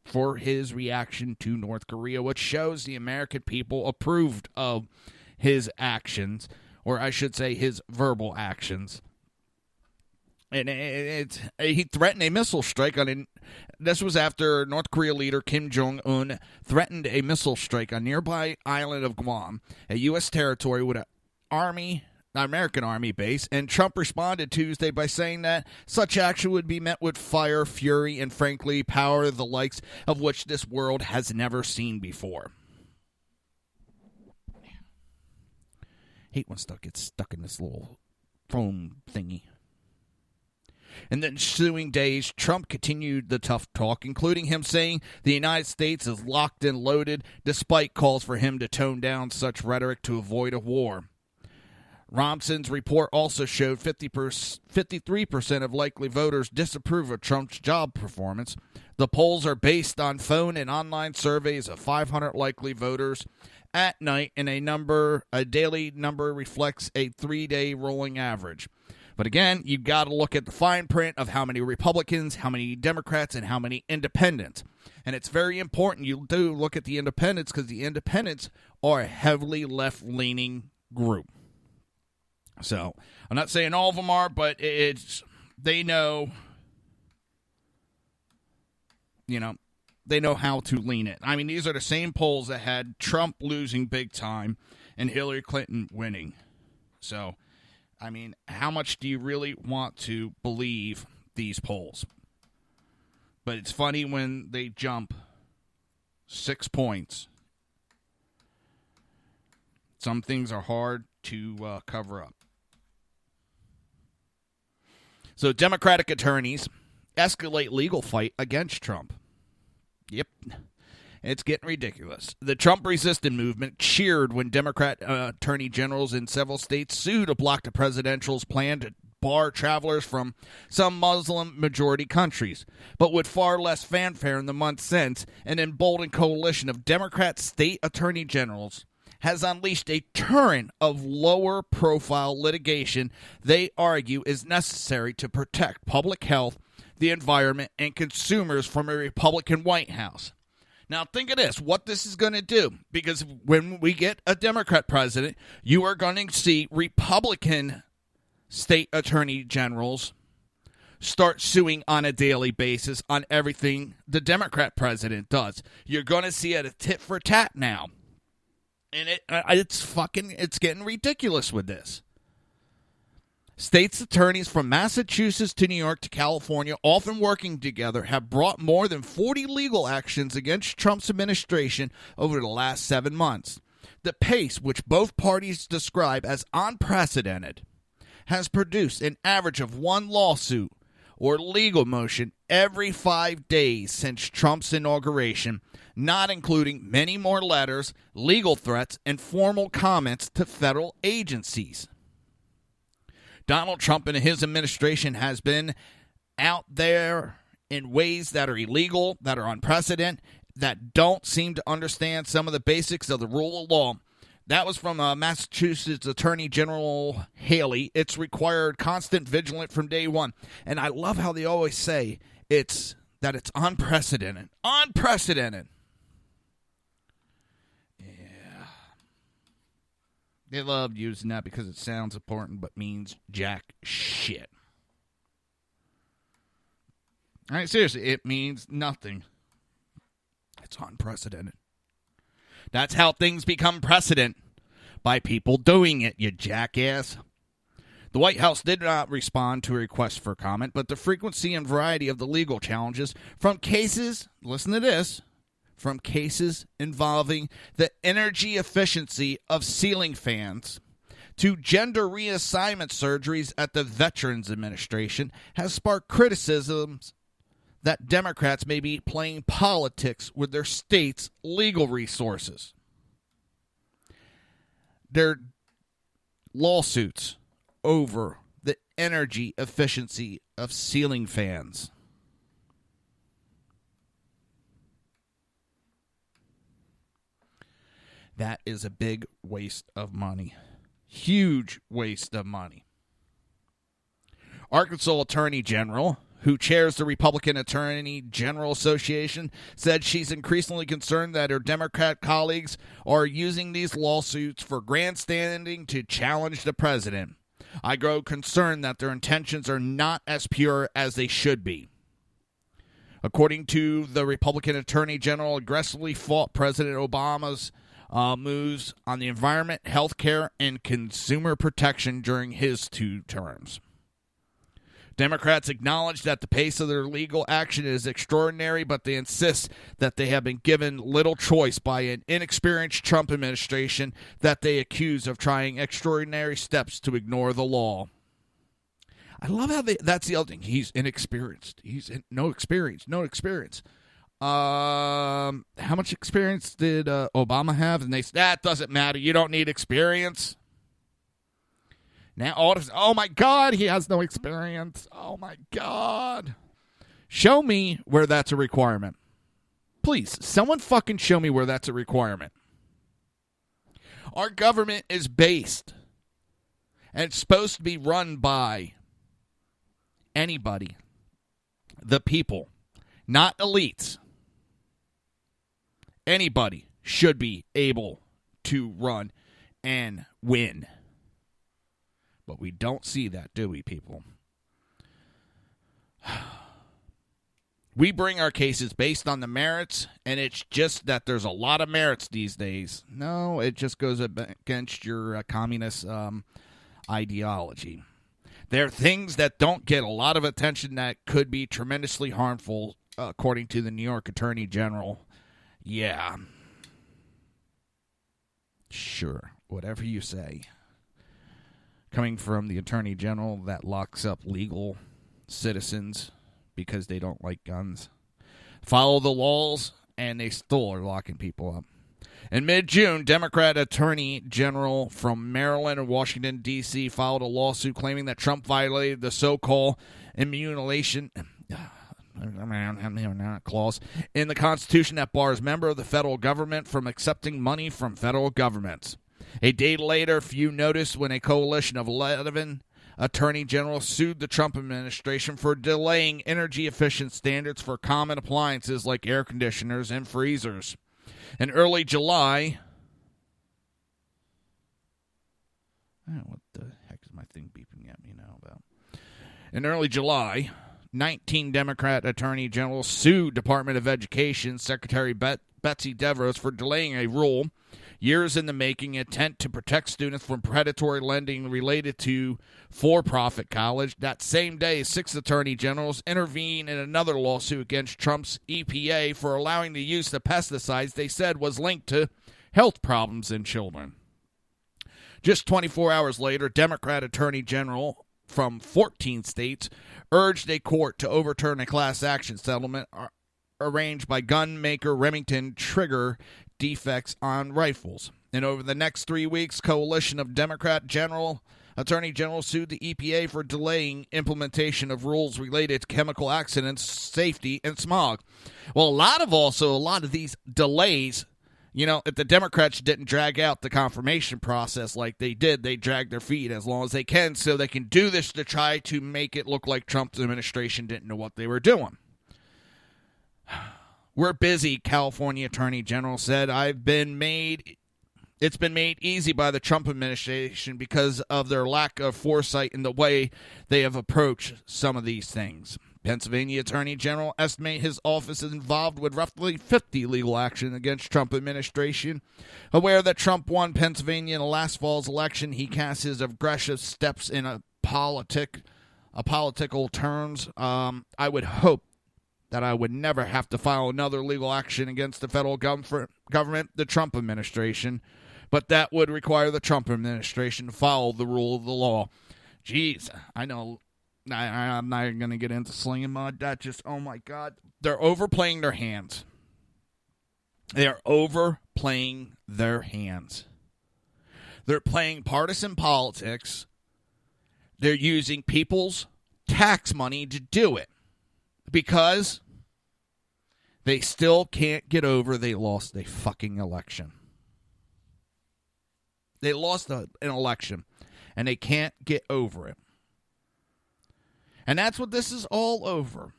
for his reaction to North Korea, which shows the American people approved of his actions, or I should say his verbal actions. And he threatened a missile strike on this was after North Korea leader Kim Jong-un threatened a missile strike on nearby island of Guam, a U.S. territory with an American Army base, and Trump responded Tuesday by saying that such action would be met with fire, fury, and frankly, power the likes of which this world has never seen before. Hate when stuff gets stuck in this little foam thingy. In the ensuing days, Trump continued the tough talk, including him saying the United States is locked and loaded, despite calls for him to tone down such rhetoric to avoid a war. Romson's report also showed 53% of likely voters disapprove of Trump's job performance. The polls are based on phone and online surveys of 500 likely voters at night, and a daily number reflects a 3-day rolling average. But again, you've got to look at the fine print of how many Republicans, how many Democrats, and how many independents. And it's very important you do look at the independents, because the independents are a heavily left-leaning group. So, I'm not saying all of them are, but they know, they know how to lean it. I mean, these are the same polls that had Trump losing big time and Hillary Clinton winning. So, I mean, how much do you really want to believe these polls? But it's funny when they jump 6 points. Some things are hard to cover up. So Democratic attorneys escalate legal fight against Trump. Yep, it's getting ridiculous. The Trump resistance movement cheered when Democrat attorney generals in several states sued to block the presidential's plan to bar travelers from some Muslim-majority countries. But with far less fanfare in the months since, an emboldened coalition of Democrat state attorney generals has unleashed a torrent of lower-profile litigation they argue is necessary to protect public health, the environment, and consumers from a Republican White House. Now, think of this, what this is going to do, because when we get a Democrat president, you are going to see Republican state attorney generals start suing on a daily basis on everything the Democrat president does. You're going to see it a tit for tat now. And it's getting ridiculous with this. States' attorneys from Massachusetts to New York to California, often working together, have brought more than 40 legal actions against Trump's administration over the last 7 months. The pace, which both parties describe as unprecedented, has produced an average of one lawsuit or legal motion every 5 days since Trump's inauguration, not including many more letters, legal threats, and formal comments to federal agencies. Donald Trump and his administration has been out there in ways that are illegal, that are unprecedented, that don't seem to understand some of the basics of the rule of law. That was from Massachusetts Attorney General Haley. It's required constant vigilance from day one. And I love how they always say it's unprecedented. Unprecedented. Yeah. They love using that because it sounds important but means jack shit. All right, seriously, it means nothing. It's unprecedented. That's how things become precedent, by people doing it, you jackass. The White House did not respond to a request for comment, but the frequency and variety of the legal challenges from cases, listen to this, from cases involving the energy efficiency of ceiling fans to gender reassignment surgeries at the Veterans Administration has sparked criticisms that Democrats may be playing politics with their state's legal resources. Their lawsuits over the energy efficiency of ceiling fans. That is a big waste of money. Huge waste of money. Arkansas Attorney General, who chairs the Republican Attorney General Association, said she's increasingly concerned that her Democrat colleagues are using these lawsuits for grandstanding to challenge the president. I grow concerned that their intentions are not as pure as they should be. According to the Republican Attorney General, aggressively fought President Obama's moves on the environment, health care, and consumer protection during his 2 terms. Democrats acknowledge that the pace of their legal action is extraordinary, but they insist that they have been given little choice by an inexperienced Trump administration that they accuse of trying extraordinary steps to ignore the law. I love how that's the other thing. He's inexperienced. No experience. How much experience did Obama have? And they said, that doesn't matter. You don't need experience. Now, oh my God, he has no experience. Oh my God. Show me where that's a requirement. Please, someone fucking show me where that's a requirement. Our government is based, and it's supposed to be run by anybody, the people, not elites. Anybody should be able to run and win. But we don't see that, do we, people? We bring our cases based on the merits, and it's just that there's a lot of merits these days. No, it just goes against your communist ideology. There are things that don't get a lot of attention that could be tremendously harmful, according to the New York Attorney General. Yeah. Sure, whatever you say. Coming from the Attorney General that locks up legal citizens because they don't like guns. Follow the laws, and they still are locking people up. In mid-June, Democrat Attorney General from Maryland and Washington, D.C. filed a lawsuit claiming that Trump violated the so-called immunization clause in the Constitution that bars members of the federal government from accepting money from federal governments. A day later, few noticed when a coalition of 11 attorney generals sued the Trump administration for delaying energy-efficient standards for common appliances like air conditioners and freezers. In early July... what the heck is my thing beeping at me now about? In early July, 19 Democrat attorney generals sued Department of Education Secretary Betsy DeVos for delaying a rule years in the making, intent to protect students from predatory lending related to for-profit college. That same day, 6 attorney generals intervened in another lawsuit against Trump's EPA for allowing the use of pesticides they said was linked to health problems in children. Just 24 hours later, Democrat Attorney General from 14 states urged a court to overturn a class action settlement arranged by gun maker Remington trigger defects on rifles. And over the next 3 weeks, coalition of Democrat Attorney General sued the EPA for delaying implementation of rules related to chemical accidents, safety, and smog. Well, a lot of these delays, if the Democrats didn't drag out the confirmation process like they did, they dragged their feet as long as they can so they can do this to try to make it look like Trump's administration didn't know what they were doing. We're busy, California Attorney General said. It's been made easy by the Trump administration because of their lack of foresight in the way they have approached some of these things. Pennsylvania Attorney General estimates his office is involved with roughly 50 legal action against Trump administration. Aware that Trump won Pennsylvania in the last fall's election, he cast his aggressive steps in political terms. I would hope that I would never have to file another legal action against the federal government, the Trump administration. But that would require the Trump administration to follow the rule of the law. Jeez, I know I'm not even going to get into slinging mud. That just, oh my God. They're overplaying their hands. They are overplaying their hands. They're playing partisan politics. They're using people's tax money to do it. Because they still can't get over they lost a fucking election. They lost an election, and they can't get over it. And that's what this is all over.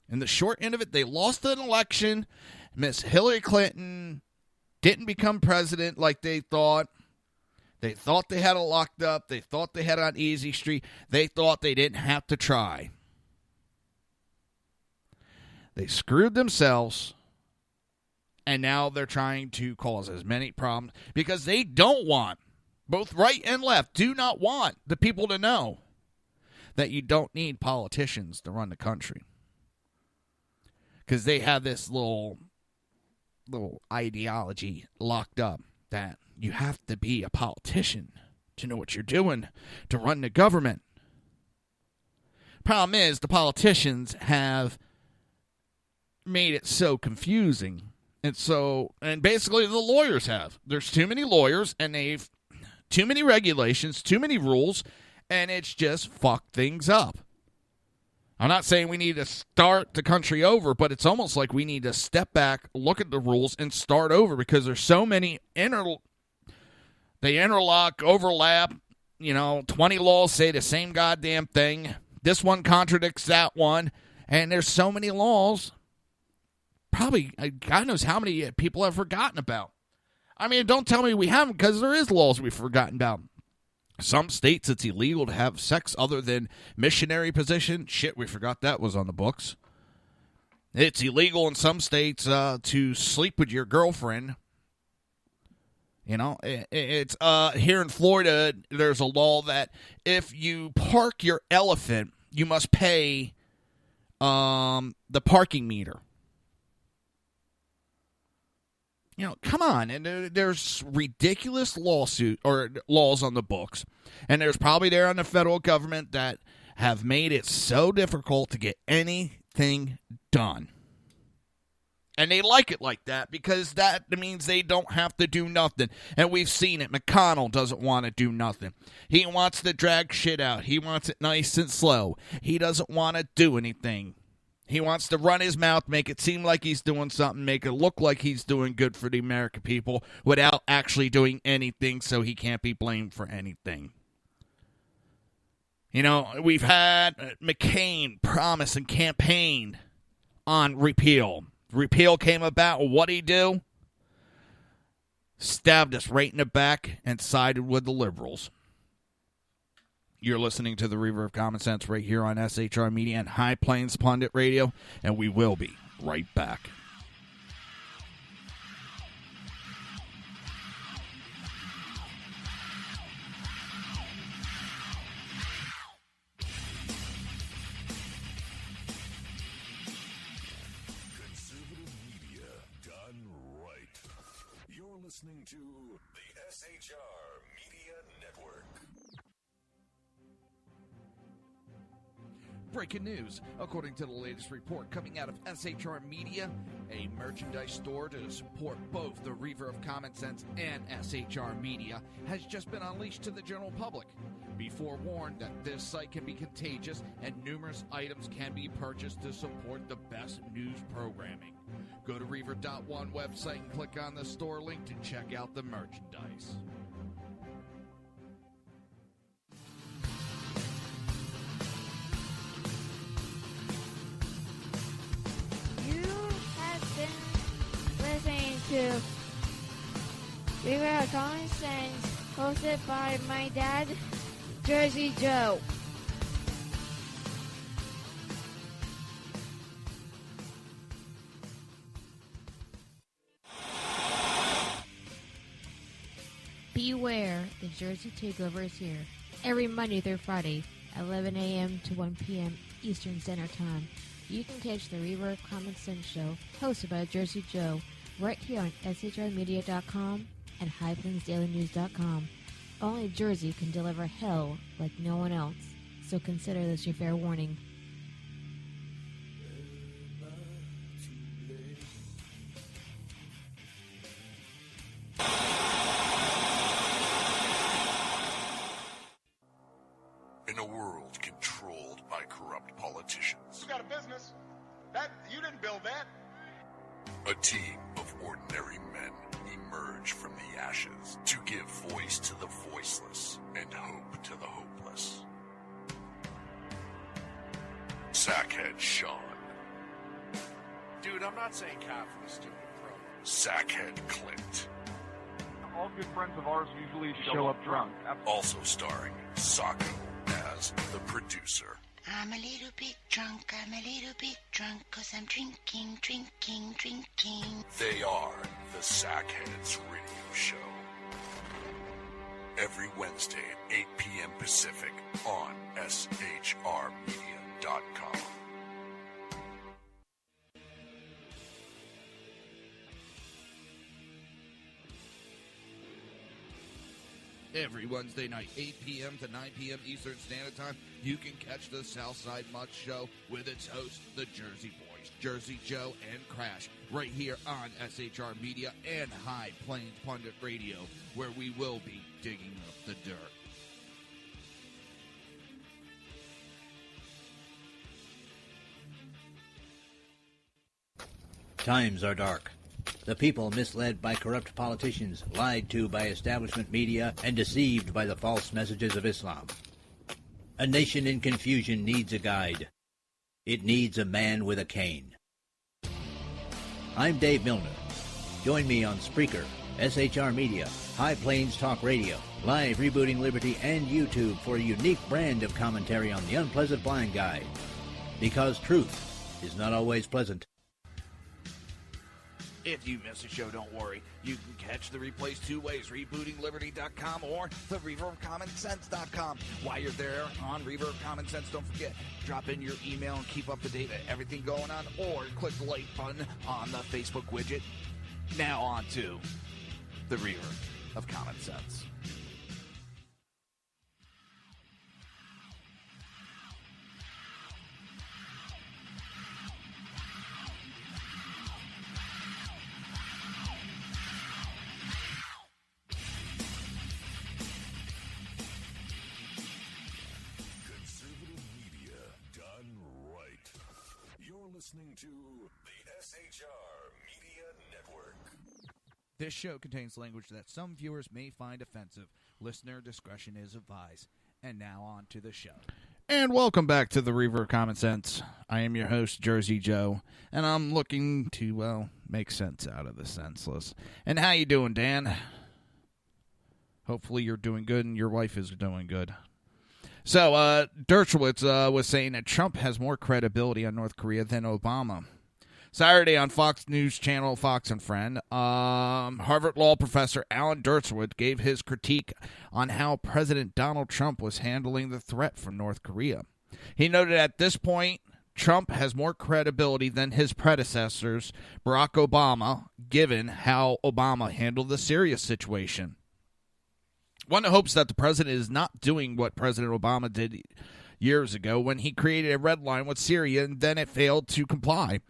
In the short end of it, they lost an election. Miss Hillary Clinton didn't become president like they thought. They thought they had it locked up. They thought they had it on easy street. They thought they didn't have to try. They screwed themselves. And now they're trying to cause as many problems because they don't want, both right and left, do not want the people to know that you don't need politicians to run the country. Because they have this little ideology locked up that you have to be a politician to know what you're doing to run the government. Problem is, the politicians have made it so confusing. And basically the lawyers have. There's too many lawyers, and they've too many regulations, too many rules, and it's just fucked things up. I'm not saying we need to start the country over, but it's almost like we need to step back, look at the rules, and start over because there's so many they interlock, overlap. 20 laws say the same goddamn thing. This one contradicts that one, and there's so many laws. Probably, God knows how many people have forgotten about. I mean, don't tell me we haven't, because there is laws we've forgotten about. Some states, it's illegal to have sex other than missionary position. Shit, we forgot that was on the books. It's illegal in some states to sleep with your girlfriend. It's here in Florida, there's a law that if you park your elephant, you must pay the parking meter. Come on. And there's ridiculous laws on the books. And there's probably there on the federal government that have made it so difficult to get anything done. And they like it like that because that means they don't have to do nothing. And we've seen it. McConnell doesn't want to do nothing. He wants to drag shit out. He wants it nice and slow. He doesn't want to do anything. He wants to run his mouth, make it seem like he's doing something, make it look like he's doing good for the American people without actually doing anything, so he can't be blamed for anything. We've had McCain promise and campaign on repeal. Repeal came about. What'd he do? Stabbed us right in the back and sided with the liberals. You're listening to the Reaver of Common Sense right here on SHR Media and High Plains Pundit Radio, and we will be right back. Conservative media done right. You're listening to the SHR Media Network. Breaking news. According to the latest report coming out of SHR Media, a merchandise store to support both the Reaver of Common Sense and SHR Media has just been unleashed to the general public. Be forewarned that this site can be contagious and numerous items can be purchased to support the best news programming. Go to Reaver.one website and click on the store link to check out the merchandise. You have been listening to Reaver of Common Sense, hosted by my dad, Jersey Joe. Beware, the Jersey Takeover is here. Every Monday through Friday, 11 a.m. to 1 p.m. Eastern Standard Time. You can catch the Reaver of Common Sense show, hosted by Jersey Joe, right here on shrmedia.com and highplainsdailynews.com. Only Jersey can deliver hell like no one else, so consider this your fair warning. In a world controlled by corrupt politicians, You got a business. That you didn't build that. a team of ordinary men emerge from the ashes to give voice to the voiceless and hope to the hopeless. Sackhead Sean, Dude, I'm not saying Catholic, stupid bro. Sackhead Clint, All good friends of ours usually show up drunk. also starring Sacco as the producer. I'm a little bit drunk, I'm a little bit drunk, 'cause I'm drinking, drinking, drinking. They are the Sackheads Radio Show. Every Wednesday at 8 p.m. Pacific on shrmedia.com. Every Wednesday night, 8 p.m. to 9 p.m. Eastern Standard Time, you can catch the Southside Mutt Show with its hosts, the Jersey Boys, Jersey Joe and Crash, right here on SHR Media and High Plains Pundit Radio, where we will be digging up the dirt. Times are dark. The people misled by corrupt politicians, lied to by establishment media, and deceived by the false messages of Islam. A nation in confusion needs a guide. It needs a man with a cane. I'm Dave Milner. Join me on Spreaker, SHR Media, High Plains Talk Radio, Live Rebooting Liberty, and YouTube for a unique brand of commentary on the unpleasant blind guide. Because truth is not always pleasant. If you miss a show, don't worry. You can catch the replays two ways, rebootingliberty.com or the reaverofcommonsense.com. While you're there on Reaver of Common Sense, don't forget, drop in your email and keep up to date with everything going on, or click the like button on the Facebook widget. Now on to the Reaver of Common Sense. Listening to the SHR Media Network. This show contains language that some viewers may find offensive. Listener discretion is advised. And now on to the show. And welcome back to the Reaver of Common Sense. I am your host, Jersey Joe, and I'm looking to, well, make sense out of the senseless. And how you doing, Dan? Hopefully you're doing good and your wife is doing good. So, Dershowitz was saying that Trump has more credibility on North Korea than Obama. Saturday on Fox News Channel, Fox and Friend, Harvard Law professor Alan Dershowitz gave his critique on how President Donald Trump was handling the threat from North Korea. He noted at this point, Trump has more credibility than his predecessors, Barack Obama, given how Obama handled the Syria situation. One hopes that the president is not doing what President Obama did years ago when he created a red line with Syria and then it failed to comply.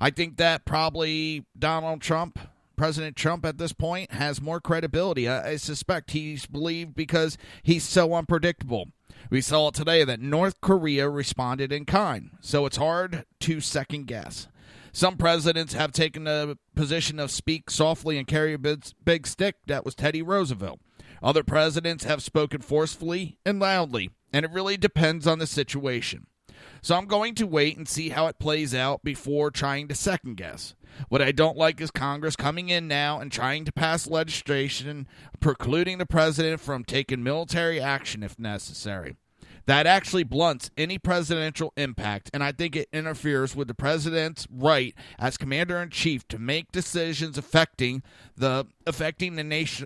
I think that probably Donald Trump, President Trump at this point, has more credibility. I suspect he's believed because he's so unpredictable. We saw today that North Korea responded in kind, so it's hard to second guess. Some presidents have taken the position of speak softly and carry a big stick. That was Teddy Roosevelt. Other presidents have spoken forcefully and loudly, and it really depends on the situation. So I'm going to wait and see how it plays out before trying to second guess. What I don't like is Congress coming in now and trying to pass legislation precluding the president from taking military action if necessary. That actually blunts any presidential impact, and I think it interferes with the president's right as commander-in-chief to make decisions affecting the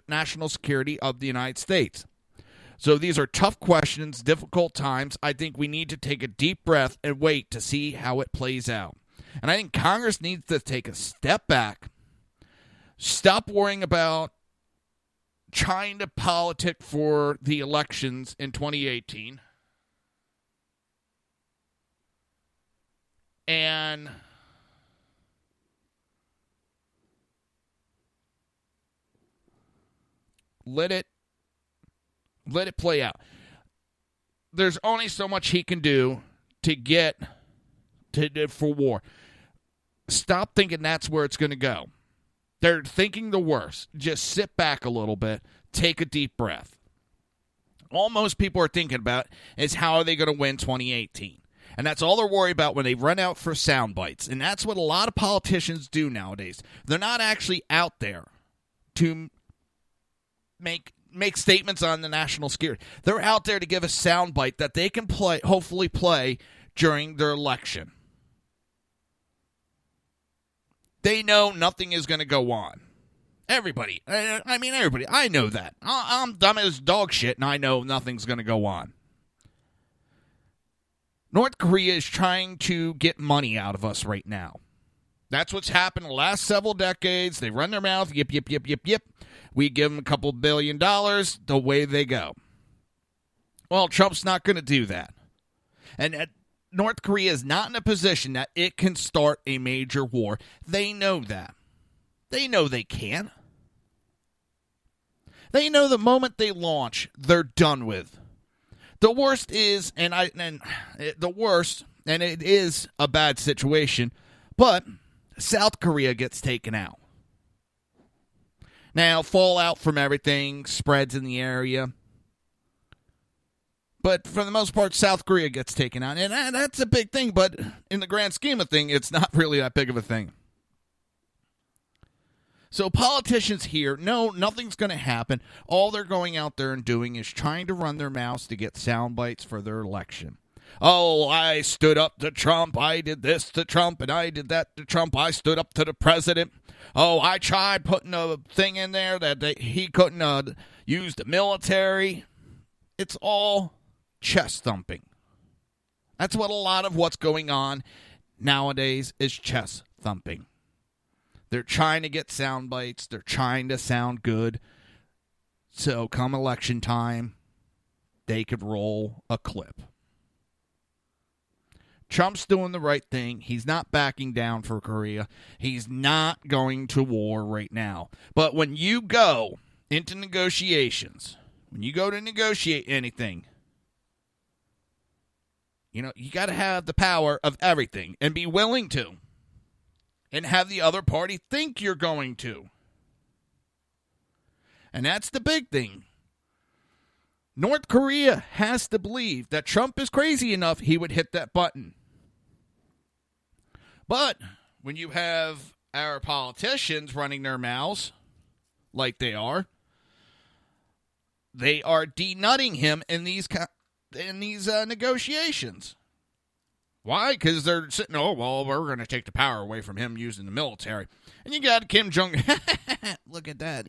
national security of the United States. So these are tough questions, difficult times. I think we need to take a deep breath and wait to see how it plays out. And I think Congress needs to take a step back, stop worrying about trying to politic for the elections in 2018, and let it play out. There's only so much he can do to get for war. Stop thinking that's where it's going to go. They're thinking the worst. Just sit back a little bit. Take a deep breath. All most people are thinking about is how are they going to win 2018. And that's all they're worried about when they run out for sound bites. And that's what a lot of politicians do nowadays. They're not actually out there to make statements on the national security. They're out there to give a sound bite that they can hopefully play during their election. They know nothing is going to go on. Everybody. Everybody. I know that. I'm dumb as dog shit, and I know nothing's going to go on. North Korea is trying to get money out of us right now. That's what's happened the last several decades. They run their mouth, yip, yip, yip, yip, yip. We give them a couple $1 billion, the way they go. Well, Trump's not going to do that. And North Korea is not in a position that it can start a major war. They know that. They know they can. They know the moment they launch, they're done with. The worst is, and it is a bad situation, but South Korea gets taken out. Now, fallout from everything spreads in the area. But for the most part, South Korea gets taken out. And that's a big thing, but in the grand scheme of things, it's not really that big of a thing. So politicians here know nothing's going to happen. All they're going out there and doing is trying to run their mouths to get sound bites for their election. Oh, I stood up to Trump. I did this to Trump, and I did that to Trump. I stood up to the president. Oh, I tried putting a thing in there that he couldn't use the military. It's all chest thumping. That's what a lot of what's going on nowadays is chest thumping. They're trying to get sound bites. They're trying to sound good. So come election time, they could roll a clip. Trump's doing the right thing. He's not backing down for Korea. He's not going to war right now. But when you go into negotiations, when you go to negotiate anything, you got to have the power of everything and be willing to. And have the other party think you're going to. And that's the big thing. North Korea has to believe that Trump is crazy enough he would hit that button. But when you have our politicians running their mouths like they are denutting him in these negotiations. Why? Because they're sitting, we're going to take the power away from him using the military. And you got Kim Jong-un. Look at that.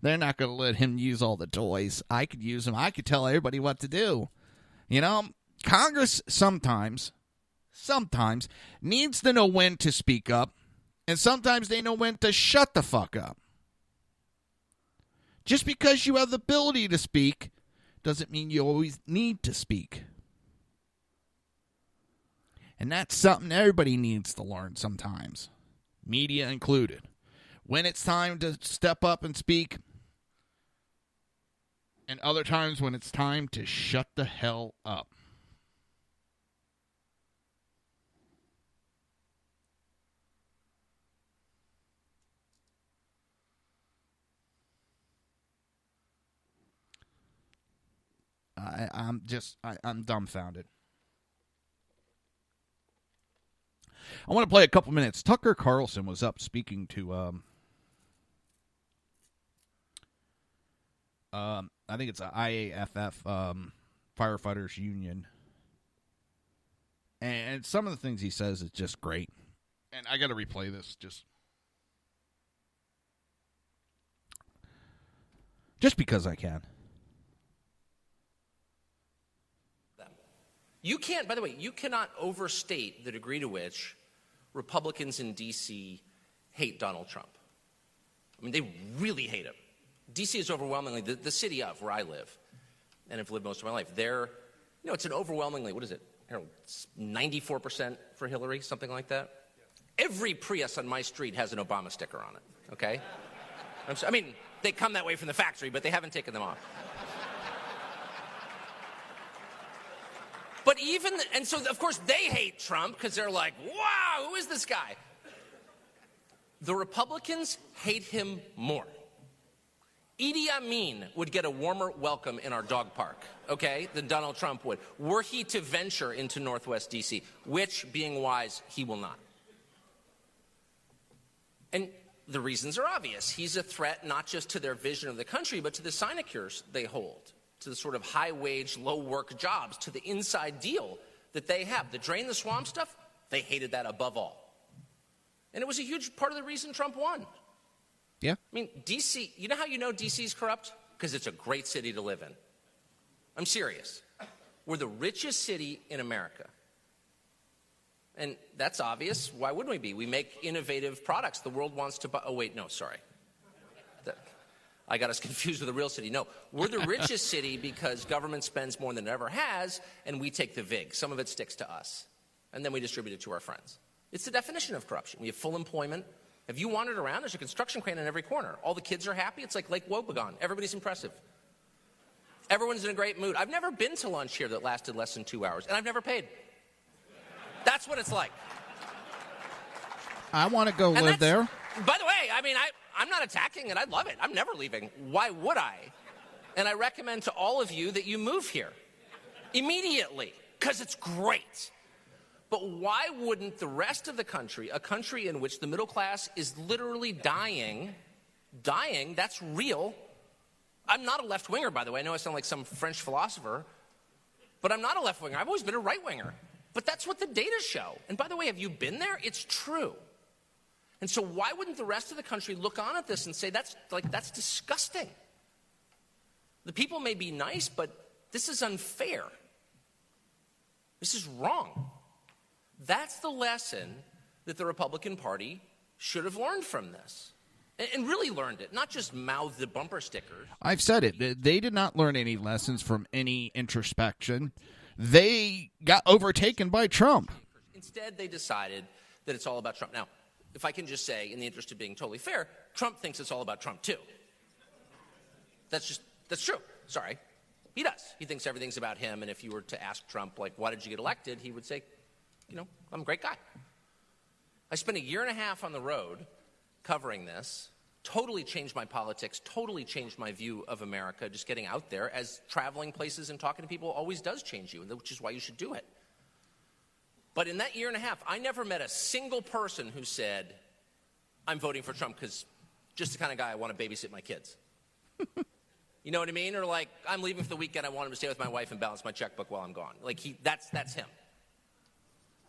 They're not going to let him use all the toys. I could use them. I could tell everybody what to do. Congress sometimes needs to know when to speak up, and sometimes they know when to shut the fuck up. Just because you have the ability to speak doesn't mean you always need to speak. And that's something everybody needs to learn sometimes, media included. When it's time to step up and speak, and other times when it's time to shut the hell up. I'm dumbfounded. I want to play a couple minutes. Tucker Carlson was up speaking to, I think it's a IAFF firefighters union, and some of the things he says is just great. And I got to replay this just because I can. You can't, by the way, you cannot overstate the degree to which Republicans in D.C. hate Donald Trump. I mean, they really hate him. D.C. is overwhelmingly, the city of where I live and have lived most of my life, it's an overwhelmingly, 94% for Hillary, something like that. Every Prius on my street has an Obama sticker on it, okay? They come that way from the factory, but they haven't taken them off. But so of course they hate Trump because they're like, wow, who is this guy? The Republicans hate him more. Idi Amin would get a warmer welcome in our dog park, okay, than Donald Trump would, were he to venture into Northwest D.C., which, being wise, he will not. And the reasons are obvious. He's a threat not just to their vision of the country, but to the sinecures they hold, to the sort of high-wage, low-work jobs, to the inside deal that they have. The drain the swamp stuff, they hated that above all. And it was a huge part of the reason Trump won. Yeah. I mean, D.C., you know how you know D.C. is corrupt? Because it's a great city to live in. I'm serious. We're the richest city in America. And that's obvious. Why wouldn't we be? We make innovative products. The world wants to buy. Oh, wait, no, sorry. I got us confused with the real city. No, we're the richest city because government spends more than it ever has, and we take the vig. Some of it sticks to us, and then we distribute it to our friends. It's the definition of corruption. We have full employment. Have you wandered around? There's a construction crane in every corner. All the kids are happy. It's like Lake Wobegon. Everybody's impressive. Everyone's in a great mood. I've never been to lunch here that lasted less than 2 hours, and I've never paid. That's what it's like. I want to go live there. By the way, I'm not attacking it. I'd love it. I'm never leaving. Why would I? And I recommend to all of you that you move here immediately because it's great. But why wouldn't the rest of the country, a country in which the middle class is literally dying, that's real. I'm not a left-winger, by the way. I know I sound like some French philosopher, but I'm not a left-winger. I've always been a right-winger. But that's what the data show. And by the way, have you been there? It's true. And so why wouldn't the rest of the country look on at this and say, that's disgusting? The people may be nice, but this is unfair. This is wrong. That's the lesson that the Republican Party should have learned from this. And really learned it, not just mouthed the bumper stickers. I've said it. They did not learn any lessons from any introspection. They got overtaken by Trump. Instead, they decided that it's all about Trump. Now, if I can just say, in the interest of being totally fair, Trump thinks it's all about Trump, too. That's true. Sorry. He does. He thinks everything's about him, and if you were to ask Trump, why did you get elected, he would say, I'm a great guy. I spent 1.5 years on the road covering this, totally changed my politics, totally changed my view of America, just getting out there, as traveling places and talking to people always does change you, which is why you should do it. But in that 1.5 years, I never met a single person who said, I'm voting for Trump because just the kind of guy I want to babysit my kids. You know what I mean? Or I'm leaving for the weekend, I want him to stay with my wife and balance my checkbook while I'm gone. That's him.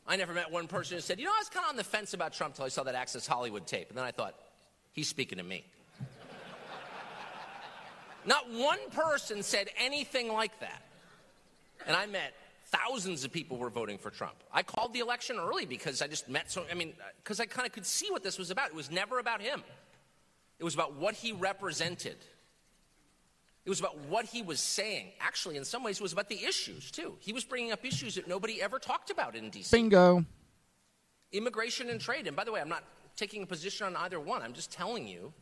I never met one person who said, I was kind of on the fence about Trump until I saw that Access Hollywood tape. And then I thought, he's speaking to me. Not one person said anything like that. And I met thousands of people who were voting for Trump. I called the election early because I just met because I kind of could see what this was about. It was never about him. It was about what he represented. It was about what he was saying. Actually, in some ways, it was about the issues, too. He was bringing up issues that nobody ever talked about in D.C. Bingo. Immigration and trade. And by the way, I'm not taking a position on either one. I'm just telling you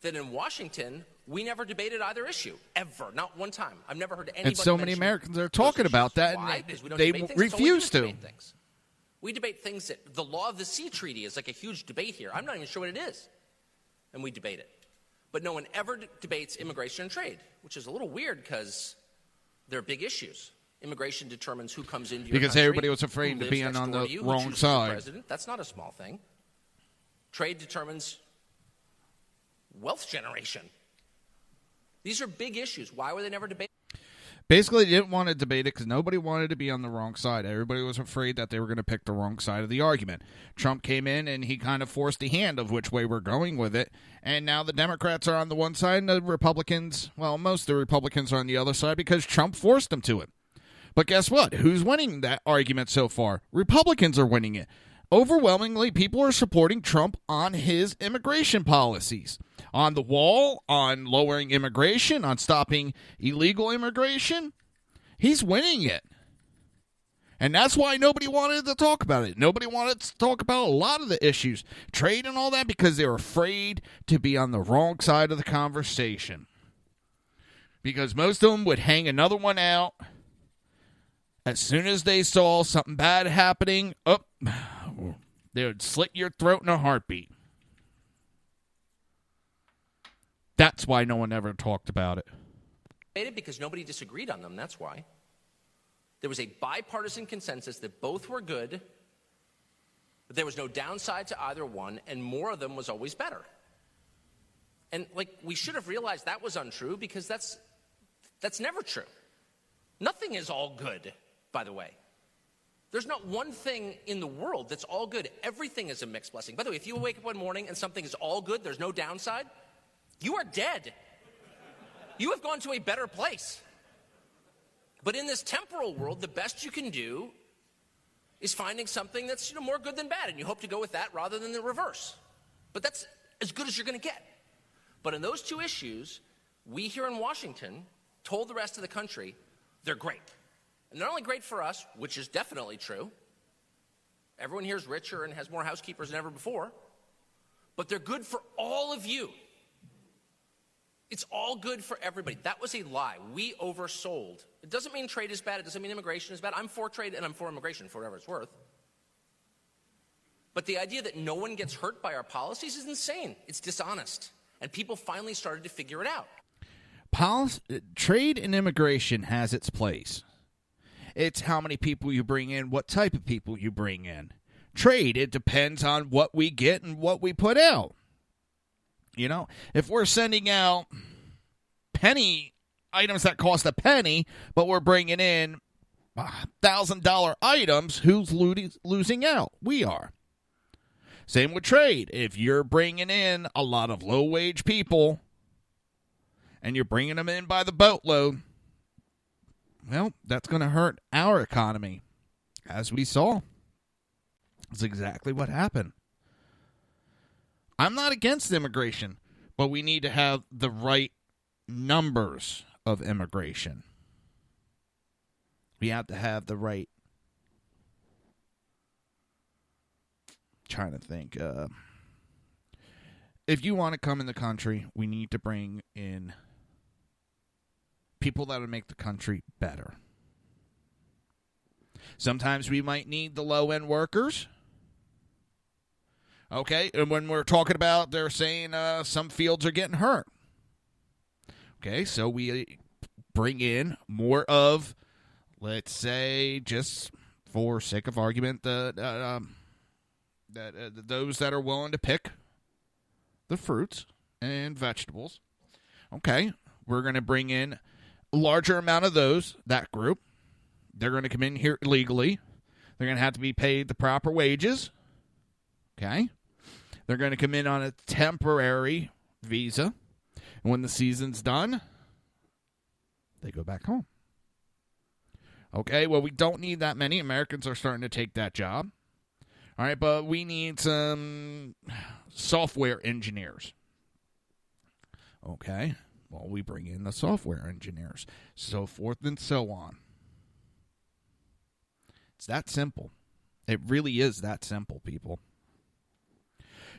that in Washington, we never debated either issue, ever. Not one time. I've never heard anybody And so many mention Americans are talking about that, Why? and Because we don't they debate things. refuse to. Debate things. We debate things that the law of the sea treaty is like a huge debate here. I'm not even sure what it is. And we debate it. But no one ever debates immigration and trade, which is a little weird because they're big issues. Immigration determines who comes into your Because country, everybody was who afraid to lives be next on door the to you, who wrong chooses the side. president. That's not a small thing. Trade determines wealth generation. These are big issues. Why were they never debated? Basically, they didn't want to debate it because nobody wanted to be on the wrong side. Everybody was afraid that they were going to pick the wrong side of the argument. Trump came in and he kind of forced the hand of which way we're going with it. And now the Democrats are on the one side and the Republicans, well, most of the Republicans are on the other side because Trump forced them to it. But guess what? Who's winning that argument so far? Republicans are winning it. Overwhelmingly, people are supporting Trump on his immigration policies. On the wall, on lowering immigration, on stopping illegal immigration. He's winning it. And that's why nobody wanted to talk about it. Nobody wanted to talk about a lot of the issues, trade and all that, because they were afraid to be on the wrong side of the conversation. Because most of them would hang another one out as soon as they saw something bad happening. They would slit your throat in a heartbeat. That's why no one ever talked about it. Because nobody disagreed on them, that's why. There was a bipartisan consensus that both were good, but there was no downside to either one, and more of them was always better. And, we should have realized that was untrue because that's never true. Nothing is all good, by the way. There's not one thing in the world that's all good. Everything is a mixed blessing. By the way, if you wake up one morning and something is all good, there's no downside, you are dead. You have gone to a better place. But in this temporal world, the best you can do is finding something that's more good than bad, and you hope to go with that rather than the reverse. But that's as good as you're going to get. But in those two issues, we here in Washington told the rest of the country they're great. And they're not only great for us, which is definitely true. Everyone here is richer and has more housekeepers than ever before. But they're good for all of you. It's all good for everybody. That was a lie. We oversold. It doesn't mean trade is bad. It doesn't mean immigration is bad. I'm for trade and I'm for immigration, for whatever it's worth. But the idea that no one gets hurt by our policies is insane. It's dishonest. And people finally started to figure it out. Trade and immigration has its place. It's how many people you bring in, what type of people you bring in. Trade, it depends on what we get and what we put out. If we're sending out penny items that cost a penny, but we're bringing in $1,000 items, who's losing out? We are. Same with trade. If you're bringing in a lot of low-wage people and you're bringing them in by the boatload, well, that's going to hurt our economy, as we saw. That's exactly what happened. I'm not against immigration, but we need to have the right numbers of immigration. We have to have the right... Trying to think. If you want to come in the country, we need to bring in people that would make the country better. Sometimes we might need the low-end workers. Okay, and when we're talking about, they're saying some fields are getting hurt. Okay, so we bring in more of, let's say, just for sake of argument, those that are willing to pick the fruits and vegetables. Okay, we're going to bring in a larger amount of that group. They're going to come in here legally. They're going to have to be paid the proper wages. Okay. They're going to come in on a temporary visa. And when the season's done, they go back home. Okay, well, we don't need that many. Americans are starting to take that job. All right, but we need some software engineers. Okay. Well, we bring in the software engineers, so forth and so on. It's that simple. It really is that simple, people.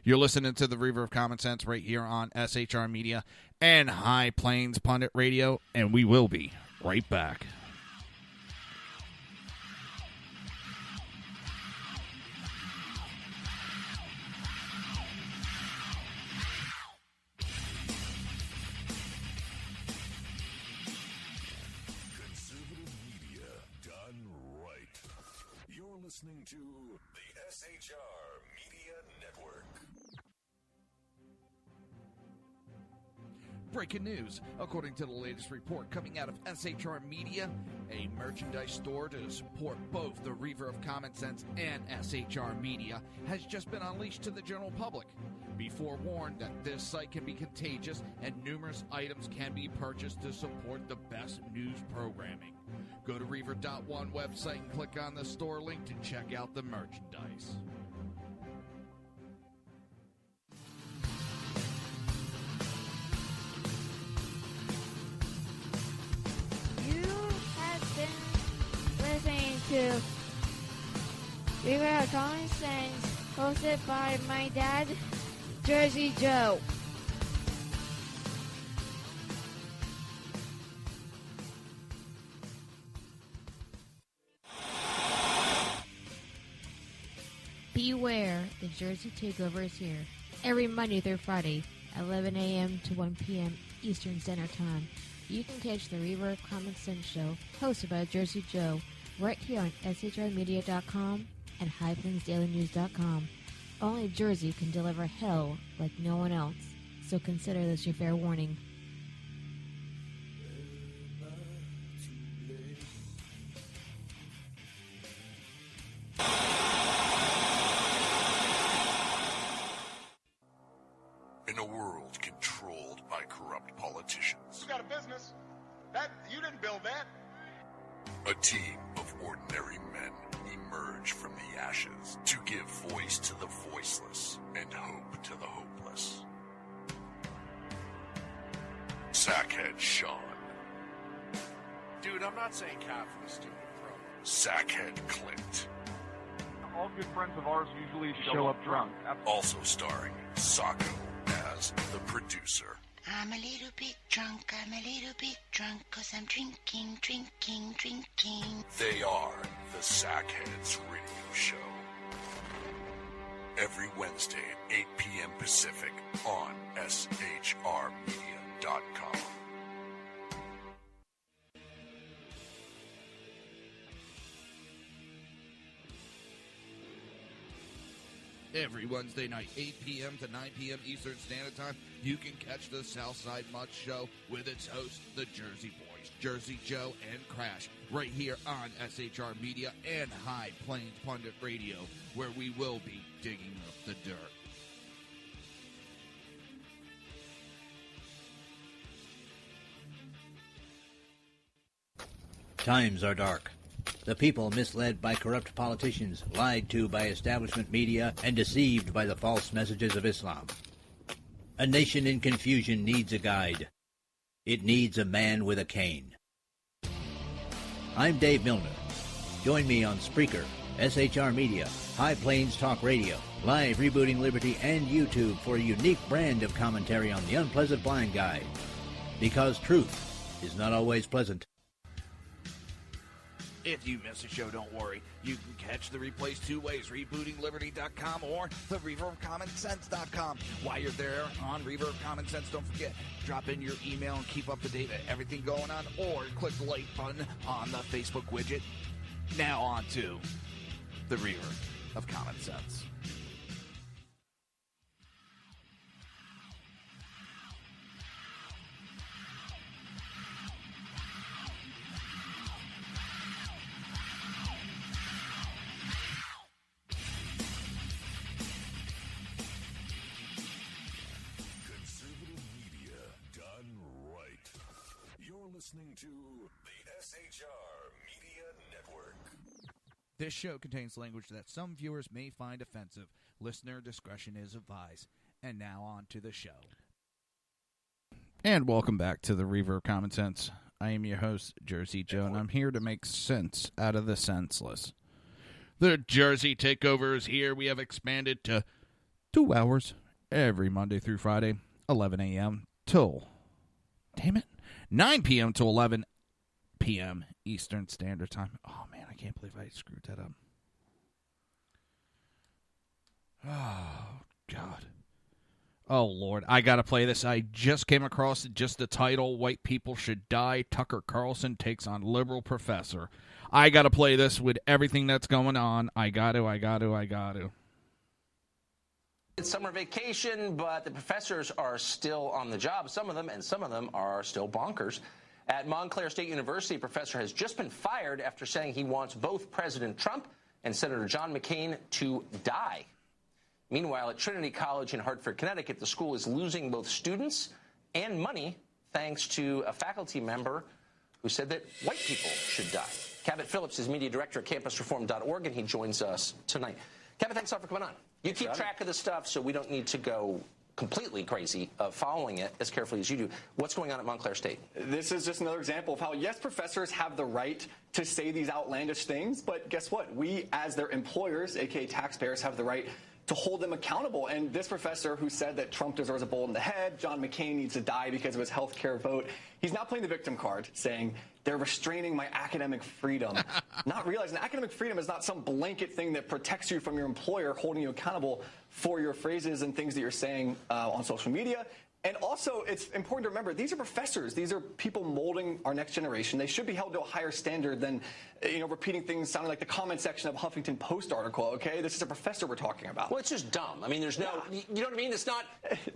You're listening to the Reaver of Common Sense right here on SHR Media and High Plains Pundit Radio, and we will be right back. Listening to the SHR Media Network. Breaking news. According to the latest report coming out of SHR Media, a merchandise store to support both the Reaver of Common Sense and SHR Media has just been unleashed to the general public. Be forewarned that this site can be contagious and numerous items can be purchased to support the best news programming. Go to Reaver.one website and click on the store link to check out the merchandise. You have been listening to Reaver of Common Sense, hosted by my dad, Jersey Joe. Beware, the Jersey Takeover is here. Every Monday through Friday, 11 a.m. to 1 p.m. Eastern Standard Time. You can catch the Reaver of Common Sense show, hosted by Jersey Joe, right here on SHRmedia.com and HighPlainsDailyNews.com. Only Jersey can deliver hell like no one else, so consider this your fair warning. In a world controlled by corrupt politicians, You got a business. That you didn't build that. a team of ordinary men emerge from the ashes to give voice to the voiceless and hope to the hopeless. Sackhead Sean, Dude, I'm not saying Catholic, stupid bro. Sackhead Clint, All good friends of ours usually show up drunk. also starring Sacco as the producer. I'm a little bit drunk, I'm a little bit drunk, 'cause I'm drinking, drinking, drinking. They are the Sackheads Radio Show. Every Wednesday at 8 p.m. Pacific on SHRmedia.com. Every Wednesday night, 8 p.m. to 9 p.m. Eastern Standard Time, you can catch the Southside Mutt Show with its hosts, the Jersey Boys, Jersey Joe and Crash, right here on SHR Media and High Plains Pundit Radio, where we will be digging up the dirt. Times are dark. The people misled by corrupt politicians, lied to by establishment media, and deceived by the false messages of Islam. A nation in confusion needs a guide. It needs a man with a cane. I'm Dave Milner. Join me on Spreaker, SHR Media, High Plains Talk Radio, Live Rebooting Liberty, and YouTube for a unique brand of commentary on the unpleasant blind guide. Because truth is not always pleasant. If you miss a show, don't worry. You can catch the replays two ways, rebootingliberty.com or the reaverofcommonsense.com. While you're there on Reaver of Common Sense, don't forget, drop in your email and keep up to date with everything going on, or click the like button on the Facebook widget. Now on to the Reaver of Common Sense. Listening to the SHR Media Network. This show contains language that some viewers may find offensive. Listener discretion is advised. And now on to the show. And welcome back to the Reaver of Common Sense. I am your host, Jersey Joe, and I'm here to make sense out of the senseless. The Jersey Takeover is here. We have expanded to 2 hours every Monday through Friday, 11 a.m. till, 9 p.m. to 11 p.m. Eastern Standard Time. Oh, man, I can't believe I screwed that up. Oh, God. Oh, Lord, I gotta play this. I just came across just the title, White People Should Die, Tucker Carlson Takes on Liberal Professor. I gotta play this with everything that's going on. I got to. It's summer vacation, but the professors are still on the job, some of them, and some of them are still bonkers. At Montclair State University, a professor has just been fired after saying he wants both President Trump and Senator John McCain to die. Meanwhile, at Trinity College in Hartford, Connecticut, the school is losing both students and money thanks to a faculty member who said that white people should die. Cabot Phillips is media director at campusreform.org, and he joins us tonight. Cabot, thanks a lot for coming on. You keep track of this stuff, so we don't need to go completely crazy following it as carefully as you do. What's going on at Montclair State? This is just another example of how, yes, professors have the right to say these outlandish things, but guess what? We, as their employers, aka taxpayers, have the right to hold them accountable. And this professor who said that Trump deserves a bullet in the head, John McCain needs to die because of his health care vote, he's now playing the victim card, saying they're restraining my academic freedom. Not realizing academic freedom is not some blanket thing that protects you from your employer holding you accountable for your phrases and things that you're saying on social media. And also, it's important to remember, these are professors. These are people molding our next generation. They should be held to a higher standard than, repeating things sounding like the comment section of a Huffington Post article, okay? This is a professor we're talking about. Well, it's just dumb. I mean, there's no, you know what I mean? It's not,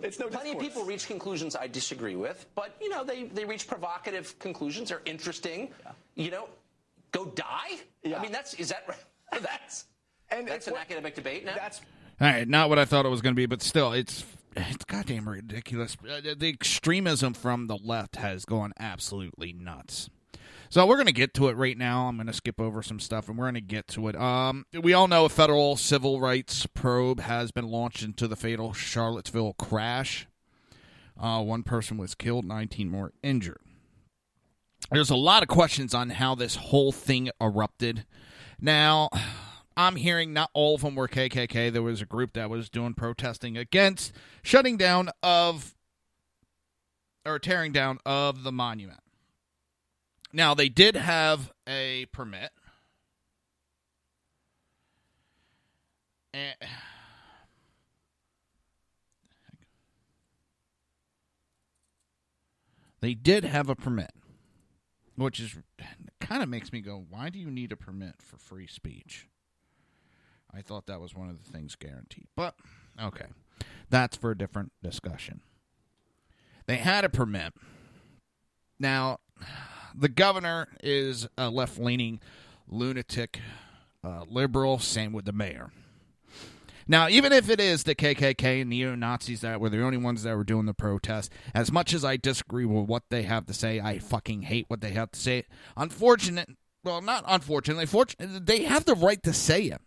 it's no plenty discourse. of people reach conclusions I disagree with, but, they reach provocative conclusions. They're interesting. Go die? Yeah. I mean, that's an academic debate now? All right, not what I thought it was going to be, but still, it's goddamn ridiculous. The extremism from the left has gone absolutely nuts. So we're going to get to it right now. I'm going to skip over some stuff, and we're going to get to it. We all know a federal civil rights probe has been launched into the fatal Charlottesville crash. 1 person was killed, 19 more injured. There's a lot of questions on how this whole thing erupted. Now, I'm hearing not all of them were KKK. There was a group that was doing protesting against tearing down of the monument. Now, they did have a permit. They did have a permit, which is kind of makes me go, why do you need a permit for free speech? I thought that was one of the things guaranteed. But, okay. That's for a different discussion. They had a permit. Now, the governor is a left-leaning lunatic liberal. Same with the mayor. Now, even if it is the KKK and neo-Nazis that were the only ones that were doing the protest, as much as I disagree with what they have to say, I fucking hate what they have to say. Not unfortunately, they have the right to say it.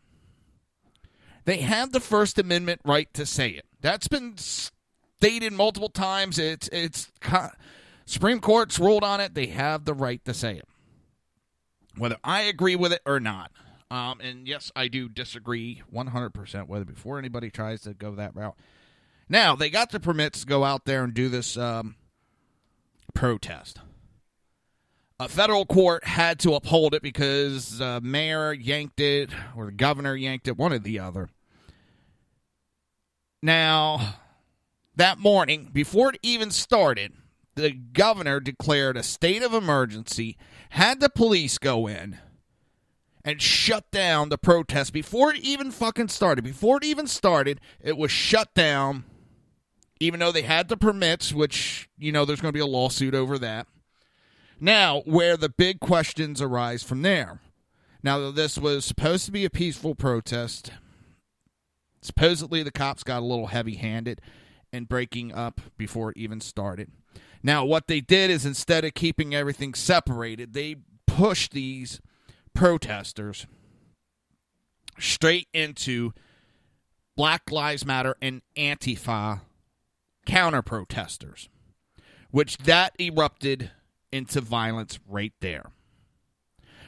They have the First Amendment right to say it. That's been stated multiple times. It's Supreme Court's ruled on it. They have the right to say it, whether I agree with it or not. And yes, I do disagree 100% with it before anybody tries to go that route. Now, they got the permits to go out there and do this protest. A federal court had to uphold it because the mayor yanked it, or the governor yanked it, one or the other. Now, that morning, before it even started, the governor declared a state of emergency, had the police go in, and shut down the protest before it even fucking started. Before it even started, it was shut down, even though they had the permits, which, there's going to be a lawsuit over that. Now, where the big questions arise from there. Now, this was supposed to be a peaceful protest. Supposedly, the cops got a little heavy-handed in breaking up before it even started. Now, what they did is instead of keeping everything separated, they pushed these protesters straight into Black Lives Matter and Antifa counter-protesters, which that erupted into violence right there.